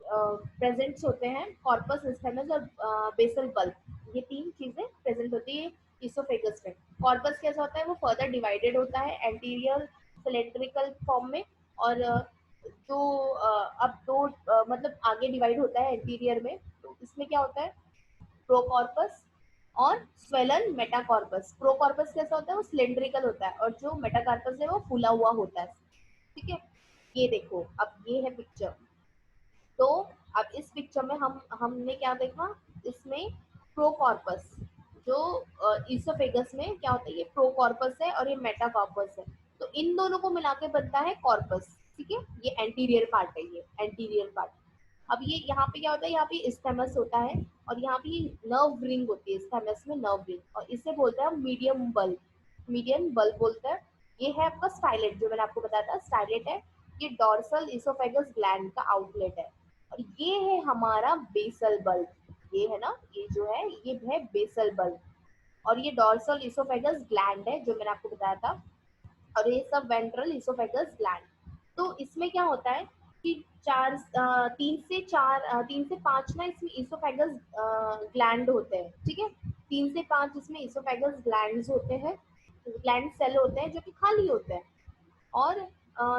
प्रेजेंट्स होते हैं, कॉर्पस स्टेमस और बेसल बल्ब, ये 3 चीजें प्रेजेंट होती है। इसोफेगस में। कॉर्पस कैसा होता है, वो फर्दर डिवाइडेड होता है एंटीरियर सिलेंड्रिकल फॉर्म में, और जो अब दो मतलब आगे डिवाइड होता है एंटीरियर में। तो इसमें क्या होता है, प्रोकॉर्पस और स्वेलन मेटाकॉर्पस। प्रोकॉर्पस कैसा होता है, वो सिलेंड्रिकल होता है, और जो मेटाकार्पस है वो फूला हुआ होता है। ठीक है, ये देखो अब ये है पिक्चर। तो अब इस पिक्चर में हमने क्या देखा, इसमें प्रोकॉर्पस, जो इसोफेगस में क्या होता है, ये प्रोकॉर्पस है और ये मेटाकॉर्पस है। तो इन दोनों को मिला के बनता है कॉर्पस। ठीक है, ये एंटीरियर पार्ट है, ये एंटीरियर पार्ट। अब ये यहाँ पे क्या होता है, यहाँ पे स्टेमस होता है, और यहाँ पे नर्व रिंग होती है स्टेमस में, नर्व रिंग, और इसे बोलते हैं मीडियम बल्ब। मीडियम बल्ब बोलते हैं। ये है आपका स्टाइलेट, जो मैंने आपको बताया था स्टाइलेट है। ये डॉर्सल इसोफेगस ग्लैंड का आउटलेट है। और ये है हमारा बेसल बल्ब, ये है ना, ये जो है ये है बेसल बल्ब। और ये डॉर्सल इसोफेगस ग्लैंड है जो मैंने आपको बताया था, और ये सब वेंट्रल इसोफेगस ग्लैंड। तो इसमें क्या होता है कि तीन से पांच ना इसमें इसोफेगस ग्लैंड होते हैं। ठीक है, 3 से 5 इसमें इसोफेगस ग्लैंड्स होते हैं, ग्लैंड सेल होते हैं जो कि खाली होते हैं। और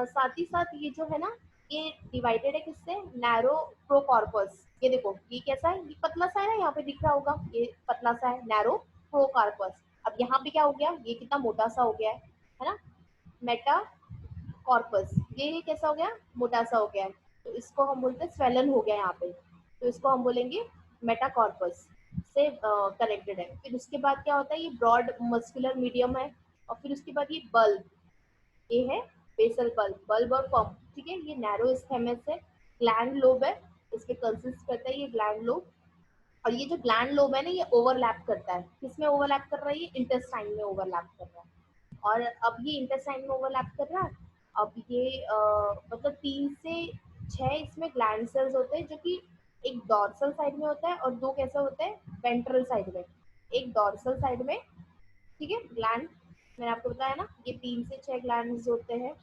साथ ही साथ ये जो है ना, ये डिवाइडेड है किससे, नैरो प्रोकॉर्पस। ये देखो ये कैसा है, ये पतला सा है ना, यहाँ पे दिख रहा होगा, ये पतला सा है नैरो प्रोकॉर्पस। अब यहाँ पे क्या हो गया, ये कितना मोटा सा हो गया है ना, मेटा कॉर्पस। ये कैसा हो गया, मोटा सा हो गया है। तो इसको हम बोलते हैं स्वेलन हो गया यहाँ पे, तो इसको हम बोलेंगे मेटाकॉर्पस से कनेक्टेड है। फिर उसके बाद क्या होता है, ये ब्रॉड मस्कुलर मीडियम है। और फिर उसके बाद ये बल्ब, ये है बेसल बल्ब, बल्ब और पंप। ठीक है, ये नैरो स्टेमस है। ग्लैंड लोब है, इसमें कंसिस्ट करता है ये ग्लैंड लोब। और ये जो ग्लैंड लोब है ना, ये ओवरलैप करता है, किसमें ओवरलैप कर रहा है, ये इंटेस्टाइन में ओवरलैप कर रहा है। और अब ये इंटेस्टाइन में ओवरलैप कर रहा है। अब ये मतलब 3 से 6 इसमें ग्लैंड सेल्स होते हैं, जो कि एक डॉर्सल साइड में होता है और दो कैसे होते हैं, वेंट्रल साइड में। एक डॉर्सल साइड में, ठीक है, ग्लैंड मैंने आपको बताया ना, ये 3 से 6 ग्लैंड होते हैं,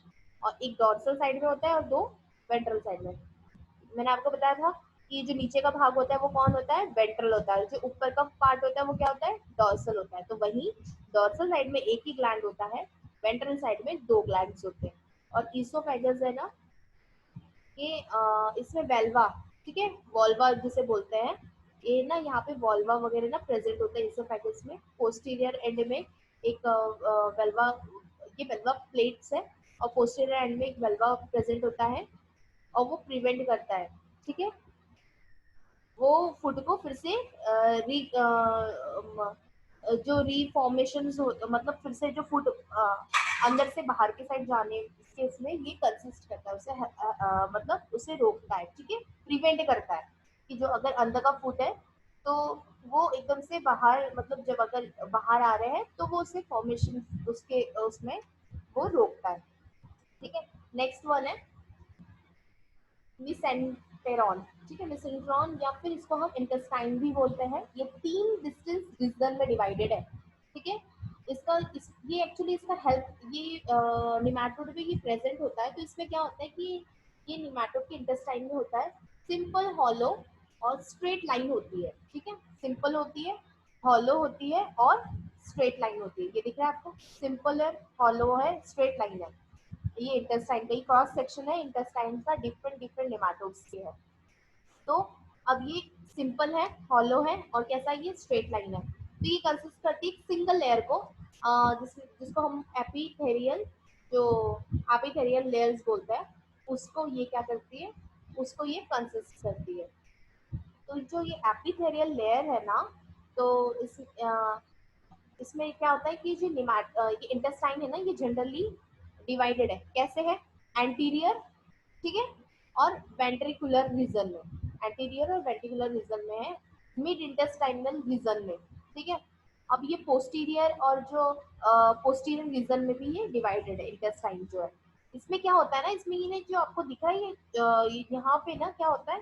और एक डॉर्सल साइड में होता है और दो वेंट्रल साइड में। मैंने आपको बताया था कि जो नीचे का भाग होता है वो कौन होता है, वेंट्रल होता है। जो ऊपर का पार्ट होता है वो क्या होता है, डॉर्सल होता है। तो वही डॉर्सल साइड में एक ही ग्लैंड होता है, वेंट्रल साइड में दो ग्लैंड्स होते हैं। और ईसोफेगस है ना, ये इसमें वेल्वा, ठीक है, वॉल्वा जिसे बोलते हैं, ये ना यहाँ पे वॉल्वा वगैरह ना प्रेजेंट होता है ईसोफेगस में। पोस्टीरियर एंड में एक वेल्वा, ये वेल्वा प्लेट्स है, और पोस्टीरियर एंड में एक वेल्वा प्रेजेंट होता है, और वो प्रिवेंट करता है, ठीक है, वो फूड को फिर से री जो रिफॉर्मेशन मतलब फिर से जो फूड अंदर से बाहर के साइड जाने के इसमें ये कंसिस्ट करता है, उसे मतलब उसे रोकता है, ठीक है, प्रिवेंट करता है कि जो अगर अंदर का फूड है तो वो एकदम से बाहर, मतलब जब अगर बाहर आ रहे हैं तो वो उसे फॉर्मेशन उसके उसमें वो रोकता है। ठीक है, नेक्स्ट वन है मिसेंटेरॉन। ठीक है, मिसेंटेरॉन या फिर इसको हम इंटेस्टाइन भी बोलते हैं। ये 3 डिस्टेंस रीजन में डिवाइडेड है। ठीक है, ये एक्चुअली इसका हेल्प, ये निमैटोड में ये प्रेजेंट होता है। तो इसमें क्या होता है कि ये निमैटोड के इंटेस्टाइन में होता है, सिंपल हॉलो और स्ट्रेट लाइन होती है। ठीक है, सिंपल होती है, हॉलो होती है और स्ट्रेट लाइन होती है। ये दिख रहा है आपको, सिंपल है, हॉलो है, स्ट्रेट लाइन है। ये इंटेस्टाइन का ही क्रॉस सेक्शन है, इंटेस्टाइन का डिफरेंट डिफरेंट नेमाटोड्स के है। तो अब ये सिंपल है, हॉलो है, और कैसा है, ये स्ट्रेट लाइन है। तो ये कंसिस्ट करती है सिंगल लेयर को, जिसको हम एपिथेरियल, जो एपिथेरियल लेयर्स बोलते हैं, उसको ये क्या करती है, उसको ये कंसिस्ट करती है। तो जो ये एपिथेरियल लेयर है ना, तो इसमें क्या होता है कि जो ये इंटेस्टाइन है ना, ये जनरली डिवाइडेड है, कैसे है, एंटीरियर, ठीक है, और वेंट्रिकुलर रीजन में, एंटीरियर और वेंट्रिकुलर रीजन में है, मिड इंटेस्टाइनल रीजन में। ठीक है, अब ये पोस्टीरियर और जो पोस्टीरियर रीजन में भी ये डिवाइडेड है इंटेस्टाइन जो है। इसमें क्या होता है ना, इसमें ये जो आपको दिख रहा है, ये यहाँ पे ना क्या होता है,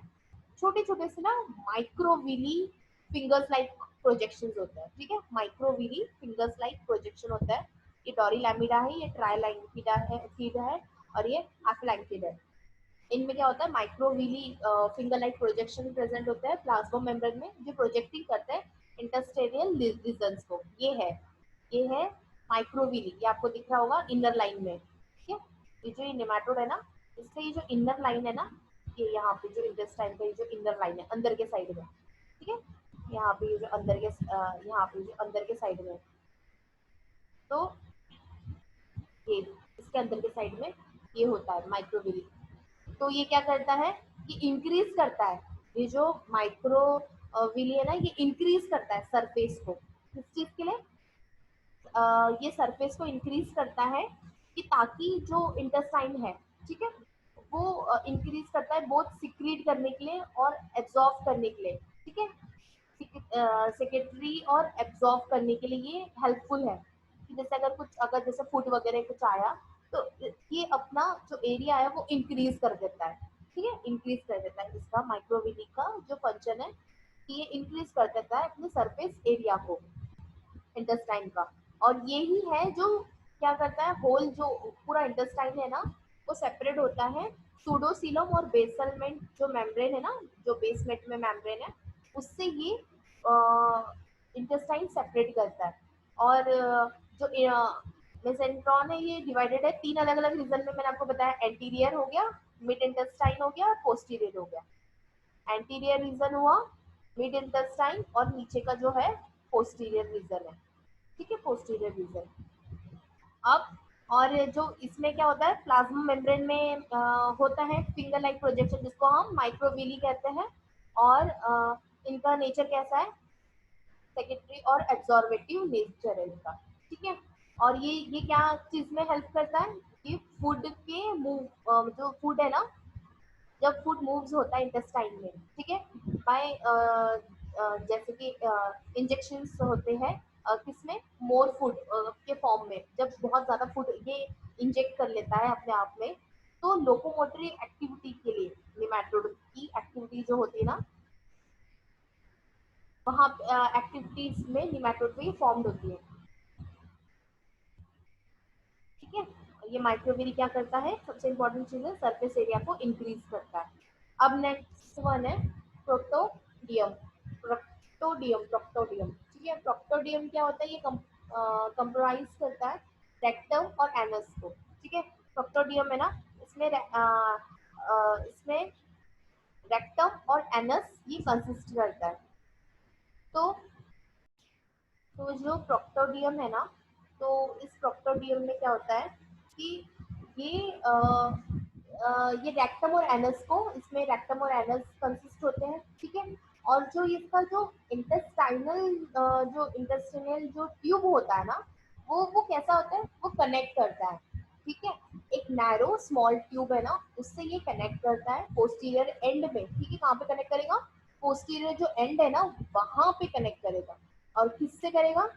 छोटे छोटे से ना माइक्रोविली फिंगर्स लाइक प्रोजेक्शन होता है। ठीक है, माइक्रोविली फिंगर्स लाइक प्रोजेक्शन होता है। ये डोरीलैमिडा है, ये ट्राइलैंकिडा है, फीड है, और ये एफिलैंकिड है। इनमें क्या होता है, microvilli finger like projection present होता है प्लाज्मा मेम्ब्रेन में, जो प्रोजेक्टिंग करता है इंटेस्टाइनल रीजन्स को। ये है माइक्रोविली, ये आपको दिख रहा होगा इनर लाइन में, ठीक है। ये जो नेमाटोड है ना, इससे ये जो इनर लाइन है ना, ये यहाँ पे जो इंटेस्टाइन का ये जो इनर लाइन है अंदर के साइड में, ठीक है, यहाँ पे ये जो अंदर के यहाँ पे जो अंदर के साइड में, तो ये इसके अंदर के साइड में ये होता है माइक्रोविली। तो ये क्या करता है, ये इंक्रीज करता है, ये जो माइक्रो विली है ना, ये इंक्रीज करता है सरफेस को। किस चीज के लिए? ये सरफेस को इंक्रीज करता है कि ताकि जो इंटेस्टाइन है, ठीक है, वो इंक्रीज करता है बोथ सिक्रीट करने के लिए और एब्जॉर्ब करने के लिए, ठीक है। सेक्रेटरी और एब्जॉर्ब करने के लिए ये हेल्पफुल है कि जैसे अगर जैसे फूड वगैरह कुछ आया तो ये अपना जो एरिया है वो इंक्रीज कर देता है, ठीक है, इंक्रीज कर देता है। इसका माइक्रोविली का जो फंक्शन है कि ये इंक्रीज कर देता है अपने सरफेस एरिया को इंटेस्टाइन का। और यही है जो क्या करता है, होल जो पूरा इंटेस्टाइन है ना वो सेपरेट होता है सूडोसीलम और बेसलमेंट जो मेम्ब्रेन है ना, जो बेसमेंट में मेम्ब्रेन है, उससे ये इंटेस्टाइन सेपरेट करता है। और जो मेसेंट्रॉन है ये डिवाइडेड है तीन अलग अलग रीजन में, मैंने आपको बताया, एंटीरियर हो गया, मिड इंटेस्टाइन हो गया और पोस्टीरियर हो गया। एंटीरियर रीजन हुआ, मिड इंटेस्टाइन, और नीचे का जो है पोस्टीरियर रीजन है, ठीक है, पोस्टीरियर रीजन। अब और जो इसमें क्या होता है, प्लाज्मा मेम्ब्रेन में होता है फिंगर लाइक प्रोजेक्शन, जिसको हम माइक्रोविली कहते हैं। और इनका नेचर कैसा है, सेक्रेटरी और एब्जॉर्वेटिव नेचर है इनका, ठीक है। और ये क्या चीज में हेल्प करता है, कि फूड के मूव, जो फूड है ना, जब फूड मूव्स होता है इंटेस्टाइन में, ठीक है, बाय जैसे कि इंजेक्शंस होते हैं किसमें, मोर फूड के फॉर्म में, जब बहुत ज्यादा फूड ये इंजेक्ट कर लेता है अपने आप में, तो लोकोमोटरी एक्टिविटी के लिए निमेटोड की एक्टिविटी जो होती है ना, वहाँ एक्टिविटीज में निमेटोड में फॉर्म्ड होती है, ठीक है। ये माइक्रोविली क्या करता है, सबसे इंपॉर्टेंट चीज है सरफेस एरिया को इंक्रीज करता है। अब नेक्स्ट वन है प्रोक्टोडियम। प्रोक्टोडियम, ठीक है। प्रोक्टोडियम क्या होता है, ये कंप्राइज करता है रेक्टम और एनस को, ठीक है। प्रोक्टोडियम है ना, इसमें इसमें रेक्टम और एनस ये कंसिस्ट करता है। तो जो प्रोक्टोडियम है ना, तो इस प्रोक्टोडियम में क्या होता है कि ये ये रेक्टम और एनस को, इसमें रेक्टम और एनस कंसिस्ट होते हैं, ठीक है। और जो इसका जो इंटेस्टाइनल जो ट्यूब होता है ना, वो कैसा होता है, वो कनेक्ट करता है, ठीक है। एक नैरो स्मॉल ट्यूब है ना, उससे ये कनेक्ट करता है पोस्टीरियर एंड में, ठीक है। कहाँ पे कनेक्ट करेगा, पोस्टीरियर जो एंड है ना वहां पे कनेक्ट करेगा। और किससे करेगा,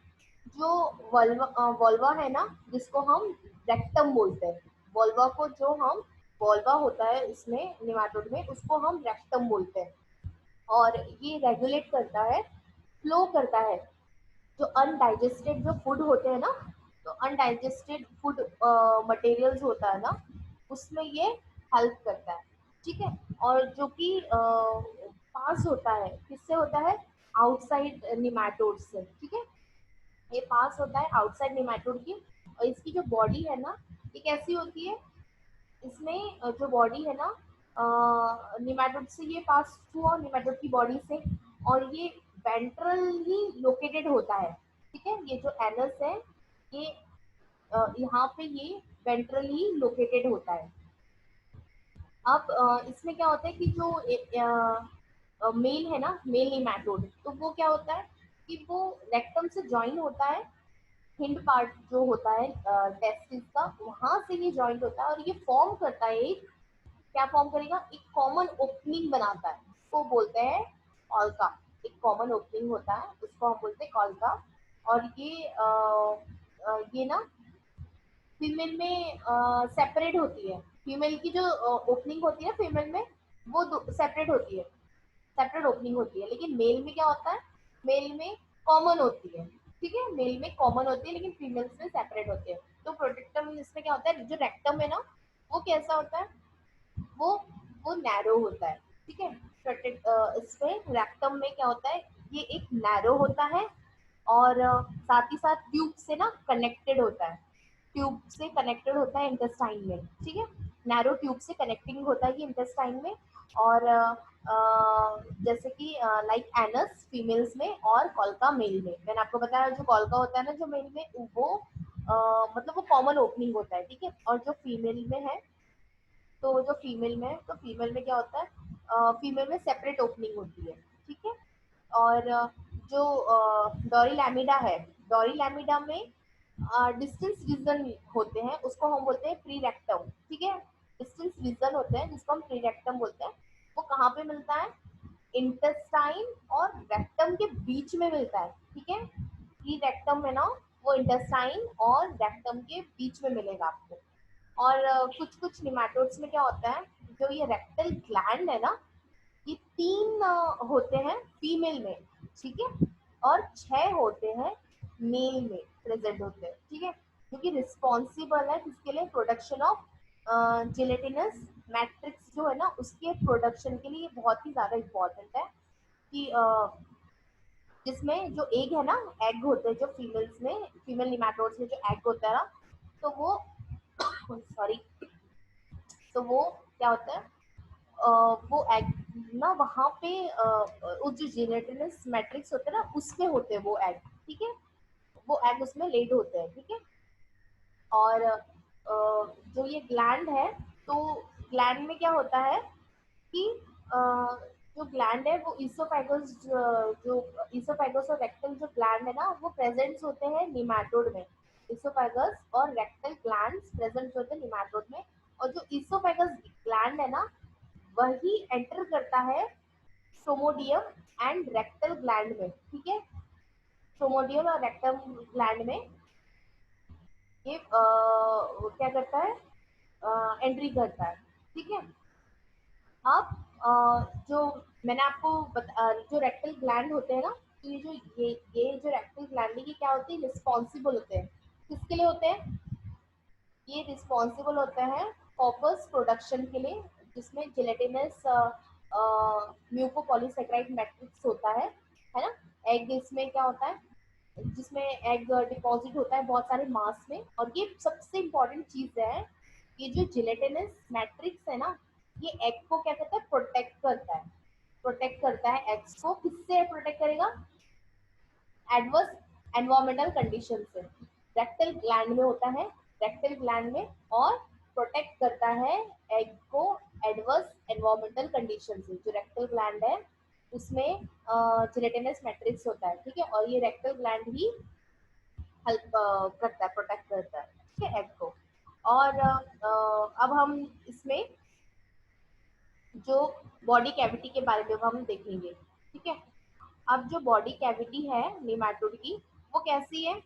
जो वल्वा है ना, जिसको हम रेक्टम बोलते हैं, वल्वा को जो हम वल्वा होता है इसमें निमेटोड में, उसको हम रेक्टम बोलते हैं। और ये रेगुलेट करता है, फ्लो करता है जो अनडाइजेस्टेड जो फूड होते हैं ना, तो अनडाइजेस्टेड फूड मटेरियल्स होता है ना, उसमें ये हेल्प करता है, ठीक है। और जो कि पास होता है, किससे होता है, आउटसाइड निमेटोड से, ठीक है। ये पास होता है आउटसाइड निमेटोड की। और इसकी जो बॉडी है ना, ये कैसी होती है, इसमें जो बॉडी है ना, निमेटोड से ये पास हुआ निमेटोड की बॉडी से, और ये वेंट्रली लोकेटेड होता है, ठीक है। ये जो एनस है, ये यहाँ पे ये वेंट्रली लोकेटेड होता है। अब इसमें क्या होता है कि जो मेल है ना, मेल निमेटोड, तो वो क्या होता है कि वो रेक्टम से ज्वाइन होता है, हिंड पार्ट जो होता है टेस्टिस का, वहां से ये ज्वाइंट होता है, और ये फॉर्म करता है एक, क्या फॉर्म करेगा, एक कॉमन ओपनिंग बनाता है, उसको बोलते हैं कॉल्का। एक कॉमन ओपनिंग होता है, उसको हम बोलते हैं कॉल्का। और ये ना फीमेल में सेपरेट होती है, फीमेल की जो ओपनिंग होती है फीमेल में, वो सेपरेट होती है, सेपरेट ओपनिंग होती है। लेकिन मेल में क्या होता है, मेल में कॉमन होती है, ठीक है, मेल में कॉमन होती है लेकिन फीमेल्स में सेपरेट होती है। तो प्रोटेक्टम इसमें क्या होता है, जो रेक्टम है ना, वो कैसा होता है, वो वो नैरो होता है, ठीक है। प्रोटेक्ट इसमें रेक्टम में क्या होता है, ये एक नैरो होता है और साथ ही साथ ट्यूब से ना कनेक्टेड होता है, ट्यूब से कनेक्टेड होता है इंटेस्टाइन में, ठीक है। नैरो ट्यूब से कनेक्टिंग होता है ये इंटेस्टाइन में। और जैसे कि लाइक एनस फीमेल्स में और कॉल्का मेल में। मैंने आपको बताया जो कॉल्का होता है ना जो मेल में, वो मतलब वो कॉमन ओपनिंग होता है, ठीक है। और जो फीमेल में है, तो जो फीमेल में है तो फीमेल में क्या होता है, फीमेल में सेपरेट ओपनिंग होती है, ठीक है। और जो डोरीलैमिडा है, डोरीलैमिडा में डिस्टेंस रीजन होते हैं, उसको हम बोलते हैं प्री रेक्टम, ठीक है। डिस्टेंस रीजन होते हैं जिसको हम प्री रेक्टम बोलते हैं। वो कहाँ पे मिलता है? इंटेस्टाइन और रेक्टम के बीच में मिलता है, ठीक है। प्री रेक्टम है ना, वो इंटेस्टाइन और रेक्टम के बीच में मिलेगा आपको। और कुछ कुछ निमेटोड्स में क्या होता है, जो ये रेक्टल ग्लैंड है ना, ये 3 होते हैं फीमेल में, ठीक है। और 6 होते हैं मेल में प्रेजेंट होते हैं, ठीक है। क्योंकि रिस्पॉन्सिबल है किसके लिए? प्रोडक्शन ऑफ जिलेटिनस मैट्रिक्स जो है ना, उसके प्रोडक्शन के लिए ये बहुत ही ज्यादा इम्पोर्टेंट है। कि जिसमें जो एग है ना, एग होते हैं जो फीमेल्स में, फीमेल निमेटोड्स में जो एग होता है ना, तो वो सॉरी, तो वो क्या होता है, वो एग ना वहाँ पे वो जो जेनेटिनस मैट्रिक्स होते हैं ना, उसमें होते हैं वो एग, ठीक है। वो एग उसमें लेड होते हैं, ठीक है। और जो ये ग्लैंड है, तो ग्लैंड में क्या होता है कि जो ग्लैंड है वो ईसोफेगस, जो ईसोफेगस और रेक्टल जो ग्लैंड है ना, वो प्रेजेंट्स होते हैं निमैटोड में। ईसोफेगस और रेक्टल ग्लैंड्स प्रेजेंट होते हैं निमैटोड में। और जो ईसोफेगस ग्लैंड है ना, वही एंटर करता है सोमोडियम एंड रेक्टल ग्लैंड में, ठीक है। सोमोडियम और रेक्टल ग्लैंड में ये क्या करता है, एंट्री करता है, ठीक है। अब जो मैंने आपको जो रेक्टल ग्लैंड होते हैं ना, तो ये जो रेक्टल ग्लैंड है, ये क्या होते हैं? रिस्पॉन्सिबल होते हैं। किसके लिए होते हैं? ये रिस्पॉन्सिबल होते हैं कॉपर्स प्रोडक्शन के लिए, जिसमें जिलेटिनस म्यूकोपॉलीसेकेराइड मैट्रिक्स होता है ना। एग इसमें क्या होता है, जिसमें एग डिपॉजिट होता है बहुत सारे मास में। और ये सबसे इम्पोर्टेंट चीज है, ये जो जिलेटिनस मैट्रिक्स है ना, ये एग को क्या करता है? प्रोटेक्ट करता है। प्रोटेक्ट करता है एग्स को। किससे प्रोटेक्ट करेगा? एडवर्स एनवायरमेंटल कंडीशन से। रेक्टल ग्लैंड में होता है, रेक्टल ग्लैंड में। और प्रोटेक्ट करता है एग को एडवर्स एनवायरमेंटल कंडीशन से। जो रेक्टल ग्लैंड है उसमें जिलेटिनस मैट्रिक्स होता है, ठीक है। और ये रेक्टल ग्लैंड ही हेल्प करता है, प्रोटेक्ट करता है, ठीक है, एग को। और अब हम इसमें जो बॉडी कैविटी के बारे में हम देखेंगे, ठीक है। अब जो बॉडी कैविटी है निमैटोड की, वो कैसी है?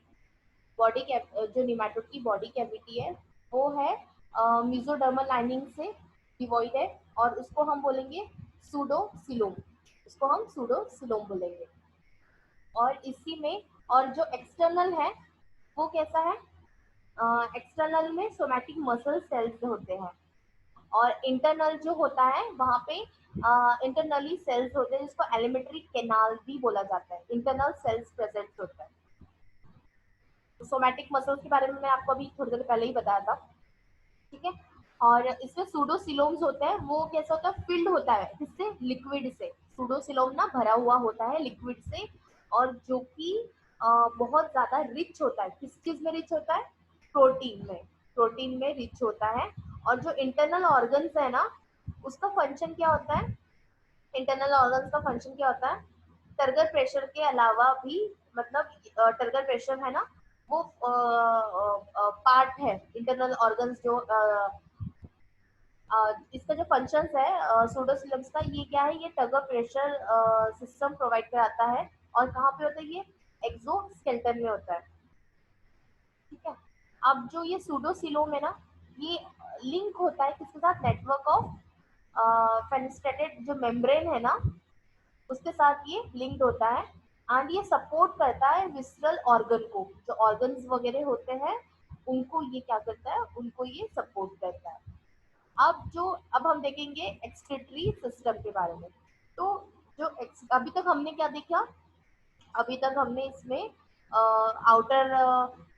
जो निमैटोड की बॉडी कैविटी है, वो है मेसोडर्मल लाइनिंग से डिवॉइड है। और उसको हम बोलेंगे सूडोसिलोम, उसको हम सूडोसिलोम बोलेंगे। और इसी में, और जो एक्सटर्नल है वो कैसा है? एक्सटर्नल में सोमैटिक मसल सेल्स होते हैं। और इंटरनल जो होता है वहाँ पे इंटरनली सेल्स होते हैं, जिसको एलिमेंट्री कैनाल भी बोला जाता है। इंटरनल सेल्स प्रेजेंट होता है। सोमैटिक मसल्स के बारे में मैं आपको अभी थोड़ी देर पहले ही बताया था, ठीक है। और इसमें सूडोसिलोम्स होते हैं, वो कैसा होता है? फिल्ड होता है किससे? लिक्विड से। सूडोसिलोम ना भरा हुआ होता है लिक्विड से, और जो कि बहुत ज्यादा रिच होता है। किस चीज में रिच होता है? प्रोटीन में। प्रोटीन में रिच होता है। और जो इंटरनल ऑर्गन्स है ना, उसका फंक्शन क्या होता है? इंटरनल ऑर्गन्स का फंक्शन क्या होता है? टर्गर प्रेशर के अलावा भी, मतलब टर्गर प्रेशर है ना, वो पार्ट है इंटरनल ऑर्गन्स जो इसका जो फंक्शंस है सूडोसिलम्स का, ये क्या है? ये टर्गर प्रेशर सिस्टम प्रोवाइड कराता है। और कहाँ पे होता है ये? एक्सोस्केलेटन में होता है, ठीक है। अब जो ये सूडोसिलोम है ना, ये लिंक होता है किसके साथ? नेटवर्क ऑफ फेनेस्ट्रेटेड जो मेम्ब्रेन है ना, उसके साथ ये लिंक्ड होता है। एंड ये सपोर्ट करता है विसरल ऑर्गन को। जो ऑर्गन्स वगैरह होते हैं उनको ये क्या करता है? उनको ये सपोर्ट करता है। अब हम देखेंगे एक्सक्रीटरी सिस्टम के बारे में। तो अभी तक हमने क्या देखा? अभी तक हमने इसमें आउटर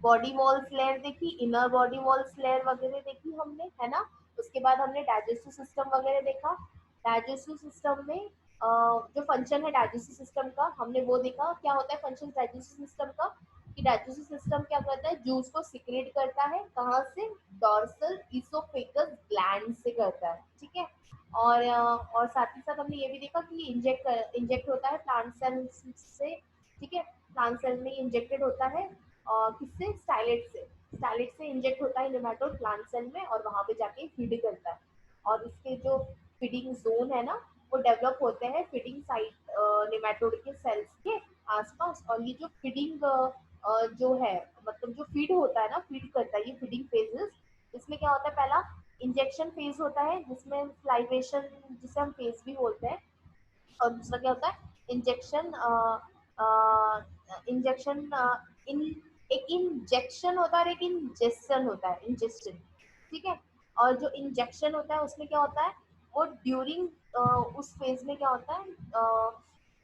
बॉडी वॉल्स लेयर देखी, इनर बॉडी वॉल्स लेयर वगैरह देखी हमने, है ना। उसके बाद हमने डाइजेस्टिव सिस्टम वगैरह देखा। डाइजेस्टिव सिस्टम में जो फंक्शन है डाइजेस्टिव सिस्टम का हमने वो देखा। क्या होता है फंक्शन डाइजेस्टिव सिस्टम का, कि डाइजेस्टिव सिस्टम क्या करता है, जूस को सिक्रेट करता है, कहाँ से, डॉर्सल इसोफेगस ग्लैंड से करता है, ठीक है। और साथ ही साथ हमने ये भी देखा कि इंजेक्ट होता है प्लांट सेल से, ठीक है। प्लांट सेल में इंजेक्टेड होता है किससे, स्टाइलेट से इंजेक्ट होता है नेमाटोड प्लांट सेल में, और वहां पे जाके फीड करता है। और इसके जो फीडिंग जोन है ना, वो डेवलप होते हैं फीडिंग साइट नेमाटोड के सेल्स के आसपास। और ये जो फीडिंग जो है, मतलब जो फीड होता है ना, फीड करता है, ये फीडिंग फेजेस, इसमें क्या होता है, पहला इंजेक्शन फेज होता है जिसमें स्लाइवेशन, जिसे हम फेज भी बोलते हैं। और दूसरा क्या होता है, इंजेक्शन इंजेक्शन इन एक इंजेक्शन होता है और एक इंजेक्शन होता है, इंजेक्शन, ठीक है। और जो इंजेक्शन होता है उसमें क्या होता है, वो ड्यूरिंग उस फेज में क्या होता है,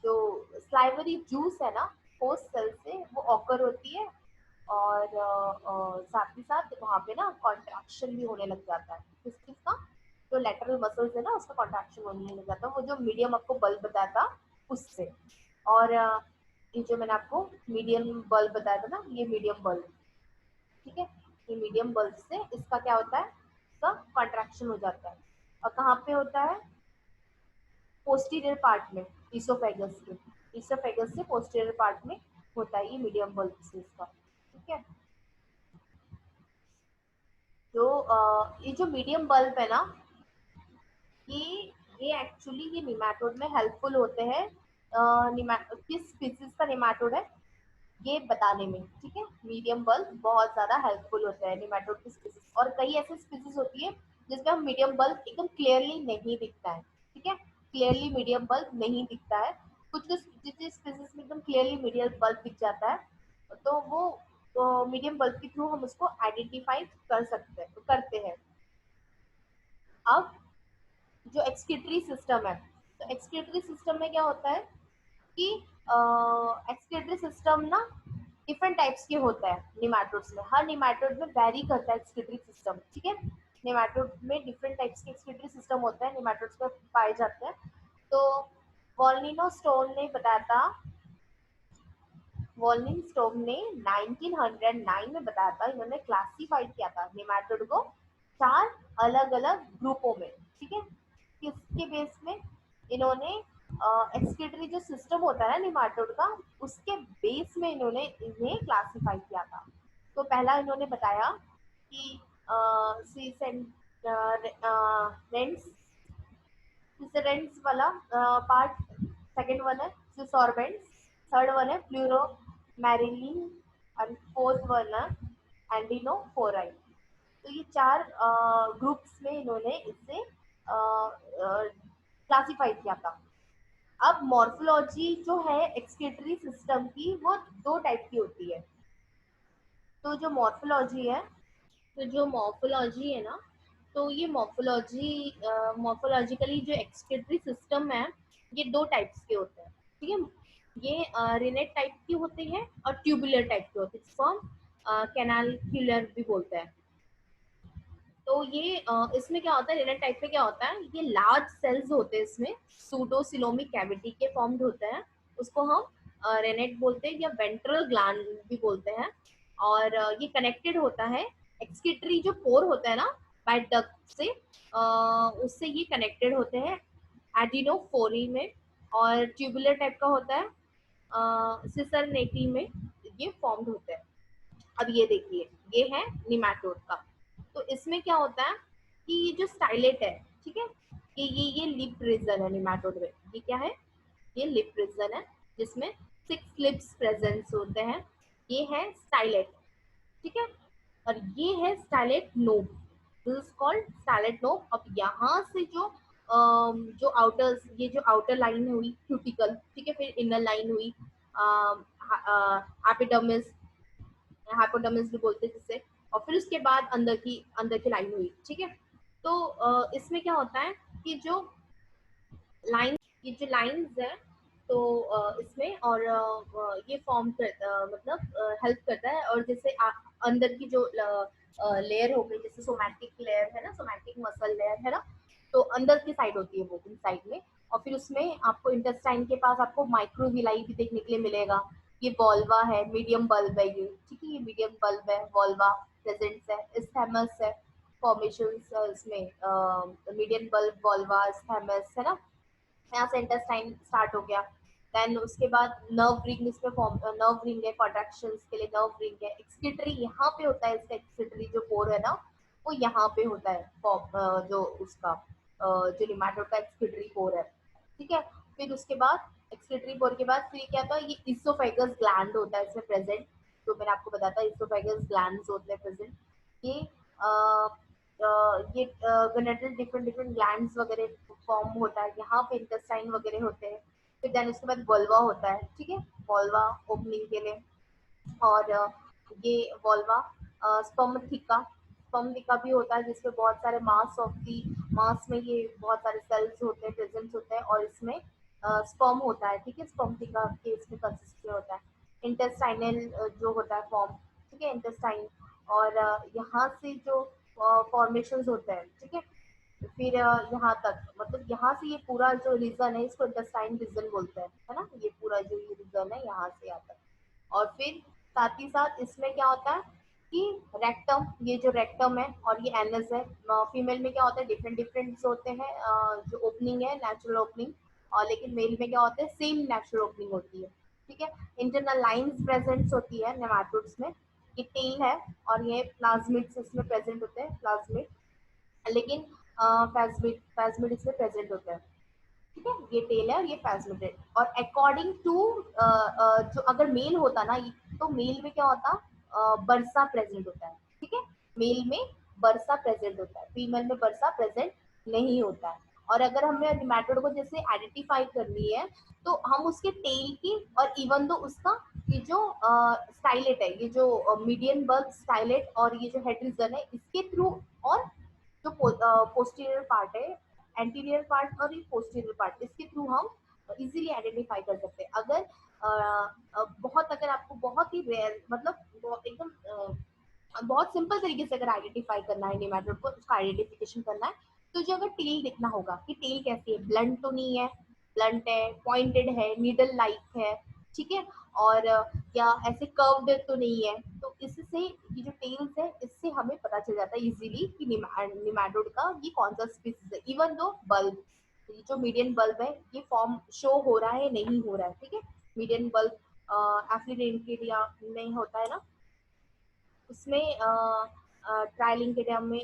जो स्लाइवरी जूस है ना होस्ट सेल से वो ऑकर होती है। और साथ ही साथ वहाँ पे ना कॉन्ट्रैक्शन भी होने लग जाता है, किस चीज का, जो लेटरल मसल्स है ना उसका कॉन्ट्रैक्शन होने लग जाता है, वो जो मीडियम आपको बल्ब बताया था उससे। और ये जो मैंने आपको मीडियम बल्ब बताया था ना, ये मीडियम बल्ब, ठीक है, ये मीडियम बल्ब से इसका क्या होता है, इसका कॉन्ट्रैक्शन हो जाता है। और कहाँ पे होता है, पोस्टीरियर पार्ट में, इसोफेगस के, इसोफेगस से पोस्टीरियर पार्ट में होता है ये मीडियम बल्ब से इसका, ठीक है। तो ये जो मीडियम बल्ब है ना, ये ये एक्चुअली ये निमेटोड में हेल्पफुल होते हैं। किस स्पीसीज का निमेटोड है ये बताने में, ठीक है। मीडियम बल्ब बहुत ज्यादा हेल्पफुल होते हैं निमेटोड की स्पीसीज, और कई ऐसे स्पीसीज होती है जिसमें हम मीडियम बल्ब एकदम क्लियरली नहीं दिखता है, ठीक है, क्लियरली मीडियम बल्ब नहीं दिखता है। कुछ कुछ जिस स्पीसीज में एकदम क्लियरली मीडियम बल्ब दिख जाता है, तो वो मीडियम बल्ब के थ्रू हम उसको आइडेंटिफाई कर सकते हैं, करते हैं। अब जो एक्सक्रीटरी सिस्टम है, तो एक्सक्रीटरी सिस्टम में क्या होता है कि एक्सक्रीटरी सिस्टम ना डिफरेंट टाइप्स के होता है निमेटोड्स में, हर निमेटोड में वेरी करता है एक्सक्रीटरी सिस्टम, ठीक है। निमेटोड में डिफरेंट टाइप्स के एक्सक्रीटरी सिस्टम होता है, निमेटोड्स में पाए जाते हैं। तो वॉल्निनो स्टोन ने बताया था, वॉल्निन स्टोन ने 1909 में बताया था, इन्होंने क्लासिफाइड किया था निमेटोड को चार अलग अलग ग्रुपों में, ठीक है। किसके बेस में, इन्होंने एक्सक्रीटरी जो सिस्टम होता है ना निमेटोड का, उसके बेस में इन्होंने इन्हें क्लासिफाई किया था। तो पहला इन्होंने बताया कि रेंट्स सिसरेंट्स वाला पार्ट, सेकंड वन है सिसॉर्बेंट्स, थर्ड वन है प्लूरो मैरिलिन, और फोर्थ वन है एंडिनोफोराई। तो ये चार ग्रुप्स में इन्होंने इसे क्लासिफाई किया था। अब मॉर्फोलॉजी जो है एक्सक्रीटरी सिस्टम की वो दो टाइप की होती है। तो जो मॉर्फोलॉजी है, तो जो मॉर्फोलॉजी है ना, तो ये मॉर्फोलॉजिकली जो एक्सक्रीटरी सिस्टम है, ये दो टाइप्स के होते हैं, ठीक है। ये रिनेट टाइप की होती है और ट्यूबुलर टाइप की होती है, जिसको हम कैनालिक्यूलर भी बोलते हैं। तो ये इसमें क्या होता है, रिनेट टाइप में क्या होता है, ये लार्ज सेल्स होते हैं इसमें, सूडोसिलोमिक कैविटी के फॉर्म्ड होते हैं, उसको हम रेनेट बोलते हैं या वेंट्रल ग्लैंड भी बोलते हैं। और ये कनेक्टेड होता है, एक्सक्रीटरी जो पोर होता है ना बाय डक्ट से, उससे ये कनेक्टेड होते हैं एडिनोफोरी में। और ट्यूबुलर टाइप का होता है सिसरनेटी में ये फॉर्म्ड होते हैं। अब ये देखिए, ये है निमेटोड का। तो इसमें क्या होता है कि ये जो स्टाइलेट है, ठीक है, ये लिप रीजन है निमेटोड में, ये क्या है, ये लिप रीजन है, जिसमें 6 लिप्स प्रेजेंस होते हैं, ये है स्टाइलेट, ठीक है। और ये है stylet knob, this is called stylet knob. अब यहाँ से जो जो आउटर, ये जो आउटर लाइन हुई क्यूटिकल, ठीक है, फिर इनर लाइन हुई एपिडर्मिस, हाइपोडर्मिस भी बोलते हैं जिसे, और फिर उसके बाद अंदर की लाइन हुई, ठीक है। तो इसमें क्या होता है कि जो लाइन, ये जो लाइंस है, तो इसमें और ये फॉर्म कर मतलब हेल्प करता है। और जैसे अंदर की जो लेयर हो गई, जैसे सोमैटिक लेयर है ना, सोमैटिक मसल लेयर है ना, तो अंदर की साइड होती है वो इन साइड में। और फिर उसमें आपको इंटेस्टाइन के पास आपको माइक्रोविलाई भी देखने के लिए मिलेगा। ये वॉल्वा है, मीडियम बल्ब है ये, ठीक है, ये मीडियम बल्ब है, वॉल्वा प्रेजेंट्स है, स्टेमस है, फॉर्मेशंस इसमें मीडियम बल्ब, वॉल्वा, स्टेमस है ना। यहाँ से इंटेस्टाइन स्टार्ट हो गया। देन उसके बाद नर्व रिंग, इसमें फॉर्म नर्व रिंग है, कॉन्ट्रैक्शंस के लिए नर्व रिंग है। एक्सक्रीटरी यहाँ पे होता है, इसका एक्सक्रीटरी जो पोर है ना, वो यहाँ पे होता है फॉर्म जो उसका जो निमेटोड का एक्सक्रीटरी पोर है, ठीक है। फिर उसके बाद एक्सक्रीटरी पोर के बाद फिर क्या था, ये इसोफेगस ग्लैंड होता है इसमें प्रेजेंट। तो मैंने आपको बताया था इसोफेगस ग्लैंड्स होते हैं प्रेजेंट। ये ये गोनेडल डिफरेंट डिफरेंट ग्लैंड्स वगैरह फॉर्म होता है, यहाँ पे इंटेस्टाइन वगैरह होते हैं। फिर देन उसके बाद वल्वा होता है, ठीक है, वल्वा ओपनिंग के लिए। और ये वल्वा स्पर्म थिका भी होता है, जिसमें बहुत सारे मास में ये बहुत सारे सेल्स होते हैं, प्रेजेंट होते हैं, और इसमें स्पर्म होता है, ठीक है, स्पर्म थिका के इसमें कंसिस्ट में होता है। इंटेस्टाइनल जो होता है फॉर्म, ठीक है, इंटेस्टाइन। और यहाँ से जो फॉर्मेशंस होते हैं, ठीक है। फिर यहाँ तक मतलब यहाँ से ये पूरा जो रीजन है इसको इंटेस्टाइन रीजन बोलते हैं, है ना, ये पूरा जो ये रीजन है यहाँ से यहाँ तक। और फिर साथ ही साथ इसमें क्या होता है कि रेक्टम, ये जो रेक्टम है और ये एनस है। फीमेल में क्या होता है, डिफरेंट डिफरेंट होते हैं जो ओपनिंग है, नेचुरल ओपनिंग। और लेकिन मेल में क्या होता है, सेम नेचुरल ओपनिंग होती है, ठीक है। इंटरनल लाइंस प्रेजेंट होती है नेमाटोड्स में। ये टेल है और ये प्लाज्मिड्स इसमें प्रेजेंट होते हैं, प्लाज्मिड। लेकिन प्लाज्मिड इसमें प्रेजेंट होता है, ठीक है। ये टेल है और ये प्लाज्मिड है। और अकॉर्डिंग टू जो अगर मेल होता ना, तो मेल में क्या होता, बर्सा प्रेजेंट होता है, ठीक है। मेल में बर्सा प्रेजेंट होता है, फीमेल में बर्सा प्रेजेंट नहीं होता है। और अगर हमें निमेटोड को जैसे आइडेंटिफाई करनी है, तो हम उसके टेल की, और इवन दो उसका ये जो स्टाइलेट है, ये जो मीडियन बल्ब स्टाइलेट और ये जो हेड रीजन है, इसके थ्रू, और जो पोस्टीरियर पार्ट है, एंटीरियर पार्ट और ये पोस्टीरियर पार्ट, इसके थ्रू हम इजीली आइडेंटिफाई कर सकते हैं। अगर बहुत, अगर आपको बहुत ही रेयर मतलब एकदम बहुत सिंपल तरीके से अगर आइडेंटिफाई करना है नेमाटोड को, उसका आइडेंटिफिकेशन करना है, तो जो अगर टेल देखना होगा कि टेल कैसी है, ब्लंट तो नहीं है, ब्लंट है, पॉइंटेड है, नीडल लाइक है, ठीक है। और या ऐसे कर्व्ड तो नहीं है। तो इससे ये जो टेल्स है, इससे हमें पता चल जाता है इजीली कि निमेटोड का ये कौन सा स्पीसीज है। इवन दो बल्ब, ये जो मीडियन बल्ब है, ये फॉर्म शो हो रहा है नहीं हो रहा है, ठीक है। मीडियन बल्ब एफ्लिडेंटिया में होता है ना, उसमें ट्रायलिंग के टाइम में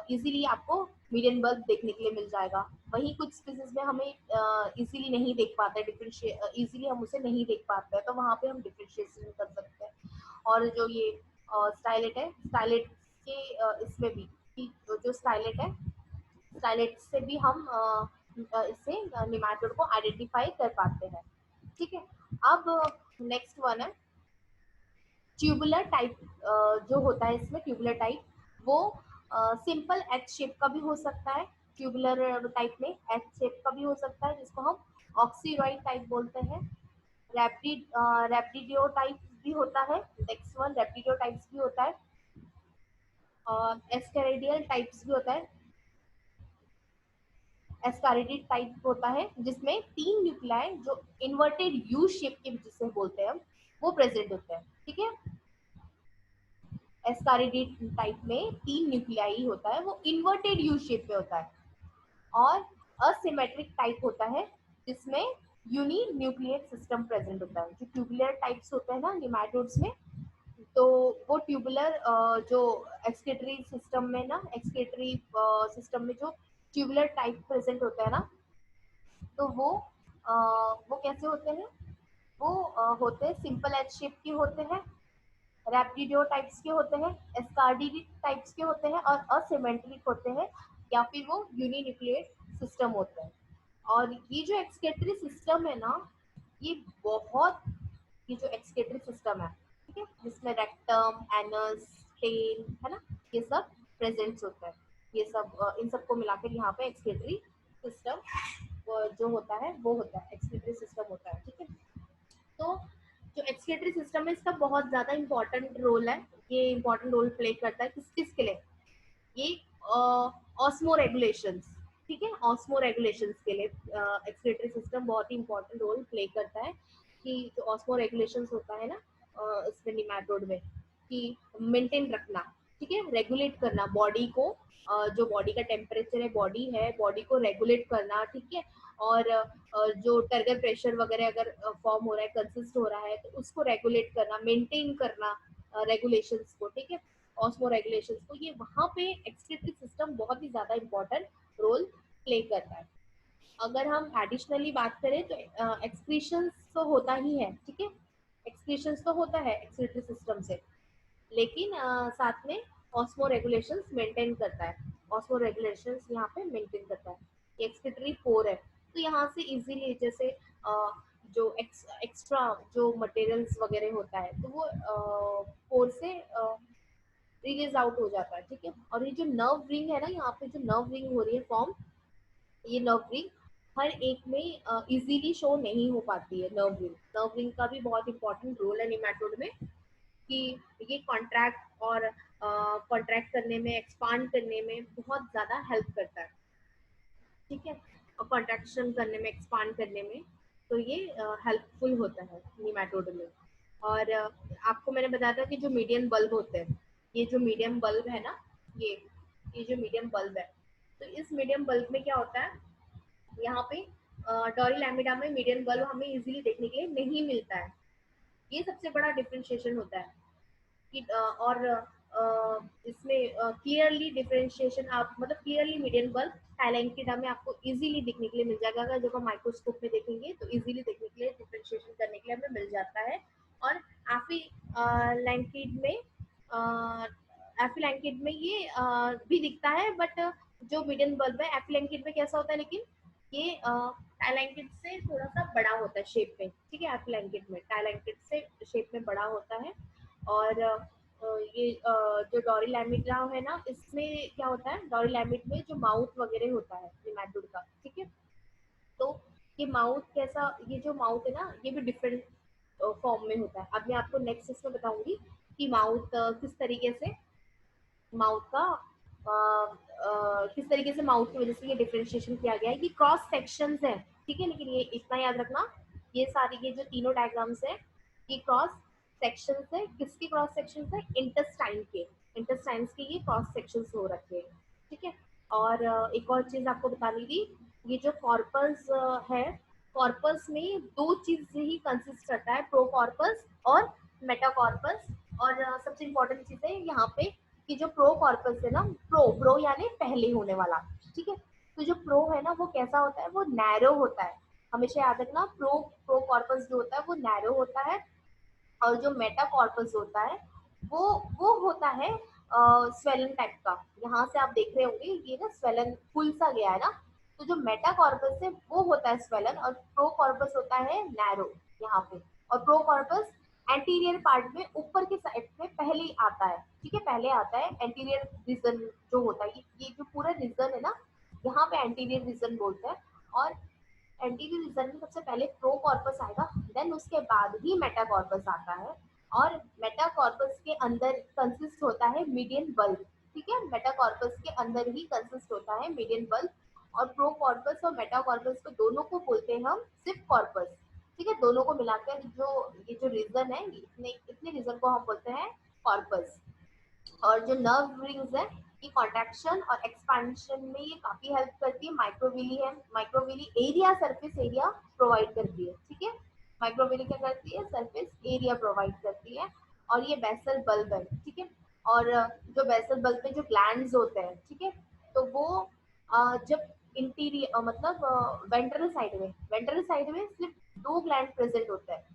इजीली आपको मीडियन बल्ब देखने के लिए मिल जाएगा। वहीं कुछ स्पीसीज में हमें इजीली नहीं देख पाते, डिफरेंशिएट इजीली हम उसे नहीं देख पाते हैं, तो वहाँ पे हम डिफरेंशिएशन कर सकते हैं। और जो ये स्टाइलेट है, स्टाइलेट के इसमें भी कि जो स्टाइलेट है, स्टाइलेट से भी हम इससे निमेटोड को आइडेंटिफाई कर पाते हैं, ठीक है। अब नेक्स्ट वन है ट्यूबुलर टाइप। जो होता है इसमें ट्यूबुलर टाइप, वो सिंपल एच शेप का भी हो सकता है। ट्यूबुलर टाइप में एच शेप का भी हो सकता है, जिसको हम ऑक्सीरॉइड टाइप बोलते हैं। रैप्टिडियो टाइप भी होता है, नेक्स्ट वन रैप्टिडियो टाइप्स भी होता है। एस्केरेडियल टाइप्स भी होता है, एस्कारिडिड टाइप होता है, जिसमें तीन न्यूक्लियाई जो इन्वर्टेड यू शेप के जिसे बोलते हैं हम, वो प्रेजेंट होते हैं, ठीक है। एस्कारिडिड टाइप में तीन न्यूक्लियाई होता है, वो इन्वर्टेड यू शेप में होता है। और असिमेट्रिक टाइप होता है, जिसमें यूनी न्यूक्लियर सिस्टम प्रेजेंट होता है। जो ट्यूबुलर टाइप्स होते हैं ना निमेटोड्स में, तो वो ट्यूबुलर जो एक्सक्रीटरी सिस्टम में ना, एक्सक्रीटरी सिस्टम में जो ट्यूबुलर टाइप प्रेजेंट होता है ना, तो वो कैसे होते हैं, वो होते हैं सिंपल एच शेप के होते हैं, रैप्टिडियो टाइप्स के होते हैं, एस्कार्डिडी टाइप्स के होते हैं, और असिमेट्रिक होते हैं, या फिर वो यूनिन्यूक्लिएट सिस्टम होते हैं। और ये जो एक्सक्रीटरी सिस्टम है ना, ये बहुत, ये जो एक्सक्रीटरी सिस्टम है, ठीक है, जिसमें रेक्टम, एनस, टेल है ना, ये सब प्रेजेंट्स होते हैं। ये सब इन सबको मिलाकर यहाँ पे एक्सक्रीटरी सिस्टम जो होता है वो होता है एक्सक्रीटरी सिस्टम होता है, ठीक है। तो जो एक्सक्रीटरी सिस्टम है इसका बहुत ज्यादा इंपॉर्टेंट रोल है, ये इंपॉर्टेंट रोल प्ले करता है किस किस के लिए, ये ऑस्मो रेगुलेशंस, ठीक है, ऑस्मो रेगुलेशंस के लिए एक्सक्रीटरी सिस्टम बहुत ही इंपॉर्टेंट रोल प्ले करता है कि जो ऑस्मो रेगुलेशंस होता है ना इसमें निमैटोड में, कि मेंटेन रखना, ठीक है, रेगुलेट करना बॉडी को, जो बॉडी का टेम्परेचर है, बॉडी है, बॉडी को रेगुलेट करना, ठीक है, और जो टर्गर प्रेशर वगैरह अगर फॉर्म हो रहा है, कंसिस्ट हो रहा है, तो उसको रेगुलेट करना, मेंटेन करना रेगुलेशंस को, ठीक है, ऑस्मो रेगुलेशंस को, ये वहां पे एक्सक्रीटरी सिस्टम बहुत ही ज्यादा इंपॉर्टेंट रोल प्ले करता है। अगर हम एडिशनली बात करें तो एक्सक्रीशंस तो होता ही है, ठीक है, एक्सक्रीशंस तो होता है एक्सक्रीटरी सिस्टम से, लेकिन साथ में ऑस्मो रेगुलेशंस मेंटेन करता है, ऑस्मो रेगुलेशंस यहाँ पे मेंटेन करता है, ये एक्सक्रीटरी पोर है। तो यहाँ से इजीली जैसे जो एक्स्ट्रा जो मटेरियल्स वगैरह होता है तो वो पोर से रिलीज आउट हो जाता है, ठीक है। और ये जो नर्व रिंग है ना, यहाँ पे जो नर्व रिंग हो रही है फॉर्म, ये नर्व रिंग हर एक में इजीली शो नहीं हो पाती है। नर्व रिंग का भी बहुत इंपॉर्टेंट रोल है निमैटोड में, कि ये कॉन्ट्रैक्ट और कॉन्ट्रैक्ट करने में, एक्सपांड करने में बहुत ज्यादा हेल्प करता है, ठीक है, और कॉन्ट्रैक्शन करने में, एक्सपांड करने में, तो ये हेल्पफुल होता है निमैटोड में। और आपको मैंने बताया था कि जो मीडियम बल्ब होते हैं, ये जो मीडियम बल्ब है ना, ये जो मीडियम बल्ब है, तो इस मीडियम बल्ब में क्या होता है, यहाँ पे डोरीलैमिडा में मीडियम बल्ब हमें इजीली देखने के लिए नहीं मिलता है, ये सबसे बड़ा डिफरेंशिएशन होता है कि और इसमें क्लियरली डिफरेंशिएशन आप मतलब क्लियरली मीडियन बल्ब टाइलैंकिडा में आपको इजीली दिखने के लिए मिल जाएगा, अगर जब हम माइक्रोस्कोप में देखेंगे तो इजीली देखने के लिए, डिफरेंशिएशन करने के लिए हमें मिल जाता है। और एफी लैंकिड में एफी लैंकिड में ये भी दिखता है, बट जो मीडियन बल्ब है एफी लैंकिड में कैसा होता है, लेकिन ये टाइलैंकिड से थोड़ा सा बड़ा होता है शेप में, ठीक है, एफी लैंकिड में टाइलैंकिड से शेप में बड़ा होता है। और ये जो डोरीलैमिडा है ना, इसमें क्या होता है, डोरीलैमिड में जो माउथ वगैरह होता है निमैटोड का, ठीक है, तो ये माउथ कैसा, ये जो माउथ है ना, ये भी डिफरेंट फॉर्म में होता है। अब मैं आपको नेक्स्ट इसमें बताऊंगी कि माउथ किस तरीके से, माउथ का किस तरीके से माउथ की वजह से ये डिफरेंशिएशन किया गया है, कि क्रॉस सेक्शंस है, ठीक है, लेकिन ये इतना याद रखना, ये सारी ये जो तीनों डायग्राम्स है, ये क्रॉस सेक्शंस है, किसके क्रॉस सेक्शंस है, इंटेस्टाइन के, इंटेस्टाइन्स के ये क्रॉस सेक्शंस हो रखे हैं, ठीक है। और एक और चीज आपको बतानी थी, ये जो कॉर्पस है, कॉर्पस में दो चीज ही कंसिस्ट करता है, प्रोकॉर्पस और मेटाकॉर्पस। और सबसे इंपॉर्टेंट चीज है यहाँ पे कि जो प्रो कॉर्पस है ना, प्रो यानी पहले होने वाला, ठीक है, तो जो प्रो है ना वो कैसा होता है, वो नैरो होता है, हमेशा याद रखना, प्रो कॉर्पस जो होता है वो नैरो होता है, और जो मेटा कॉर्पस होता है वो होता है स्वेलन टाइप का। यहाँ से आप देख रहे होंगे ये ना स्वेलन फुल सा गया है ना, तो जो मेटा कॉर्पस है वो होता है स्वेलन, और प्रो कॉर्पस होता है नैरो यहाँ पे। और प्रो कॉर्पस एंटीरियर पार्ट में ऊपर के साइड में पहले ही आता है, ठीक है, पहले आता है एंटीरियर रीजन जो होता है, ये जो पूरा रीजन है ना, यहाँ पे एंटीरियर रीजन बोलते हैं। और एंटीरियर रीजन में सबसे पहले प्रो कॉर्पस आएगा, देन उसके बाद ही मेटा कॉर्पस आता है, और मेटा कॉर्पस के अंदर कंसिस्ट होता है मीडियन बल्ब, ठीक है, मेटा कॉर्पस के अंदर ही कंसिस्ट होता है मीडियन बल्ब। और प्रो कॉर्पस और मेटा कॉर्पस को दोनों को बोलते हैं हम सिप कॉर्पस, ठीक है, दोनों को मिलाकर जो ये जो रीजन है, इतने इतने रीजन को हम बोलते हैं कॉर्पस। और जो नर्व रिंग्स है, ये कॉन्ट्रैक्शन और एक्सपेंशन में ये काफी हेल्प करती है, माइक्रोविली है, microvilli area, surface area provide करती है, ठीक है, माइक्रोविली क्या करती है, सरफेस एरिया प्रोवाइड करती है। और ये बेसल बल्ब है, ठीक है, और जो बेसल बल्ब में जो ग्लैंड्स होते हैं, ठीक है, तो वो जब इंटीरियर मतलब वेंट्रल साइड में सिर्फ दो ग्लैंड प्रेजेंट होते हैं,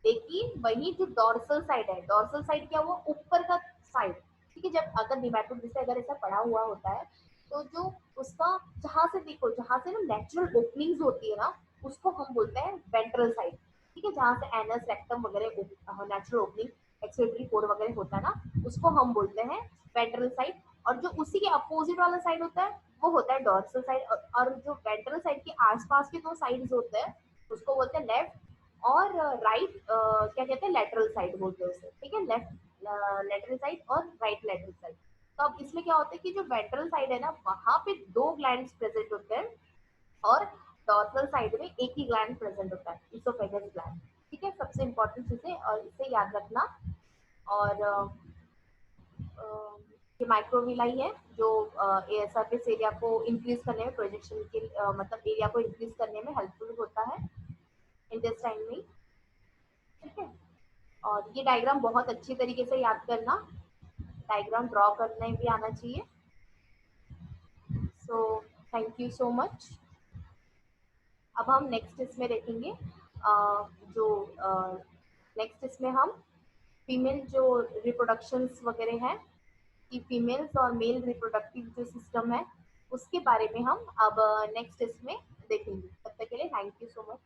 लेकिन वही जो डॉर्सल साइड है, डॉर्सल साइड क्या हुआ, ऊपर का साइड, ठीक है, जब अगर निमैटोड जैसे अगर ऐसा पड़ा हुआ होता है, तो जो उसका जहां से देखो, जहां से ना नेचुरल ओपनिंग्स होती है ना, उसको हम बोलते हैं वेंट्रल साइड, ठीक है, जहां से एनस रेक्टम वगैरह नेचुरल ओपनिंग एक्सक्रीटरी पोर वगैरह होता है ना, उसको हम बोलते हैं वेंट्रल साइड। और जो उसी के अपोजिट वाला साइड होता है वो होता है डॉर्सल साइड, और जो वेंट्रल साइड के आसपास के दो साइड्स होते हैं उसको बोलते हैं लेफ्ट और राइट, क्या कहते हैं, लेटरल साइड बोलते हैं उसे, ठीक है, लेफ्ट लेटरल साइड और राइट लेटरल साइड। तो अब इसमें क्या होता है कि जो वेंट्रल साइड है ना वहां पे दो ग्लैंड्स प्रेजेंट होते हैं और डॉर्सल साइड में एक ही ग्लैंड प्रेजेंट होता है, इसोफेगस ग्लैंड, ठीक है, सबसे इंपॉर्टेंट चीजें और इसे याद रखना। और ये माइक्रोविलाई है जो सरफेस एरिया को इंक्रीज करने में, प्रोजेक्शन के मतलब एरिया को इंक्रीज करने में हेल्पफुल होता है इंटेस्टाइन में, ठीक है। और ये डायग्राम बहुत अच्छी तरीके से याद करना, डायग्राम ड्रॉ करने भी आना चाहिए। So thank you so much. अब हम नेक्स्ट इसमें देखेंगे जो नेक्स्ट इसमें हम फीमेल जो रिप्रोडक्शंस वगैरह हैं कि फीमेल्स और मेल रिप्रोडक्टिव जो सिस्टम है उसके बारे में हम अब नेक्स्ट इसमें देखेंगे। तब तक के लिए थैंक यू सो मच।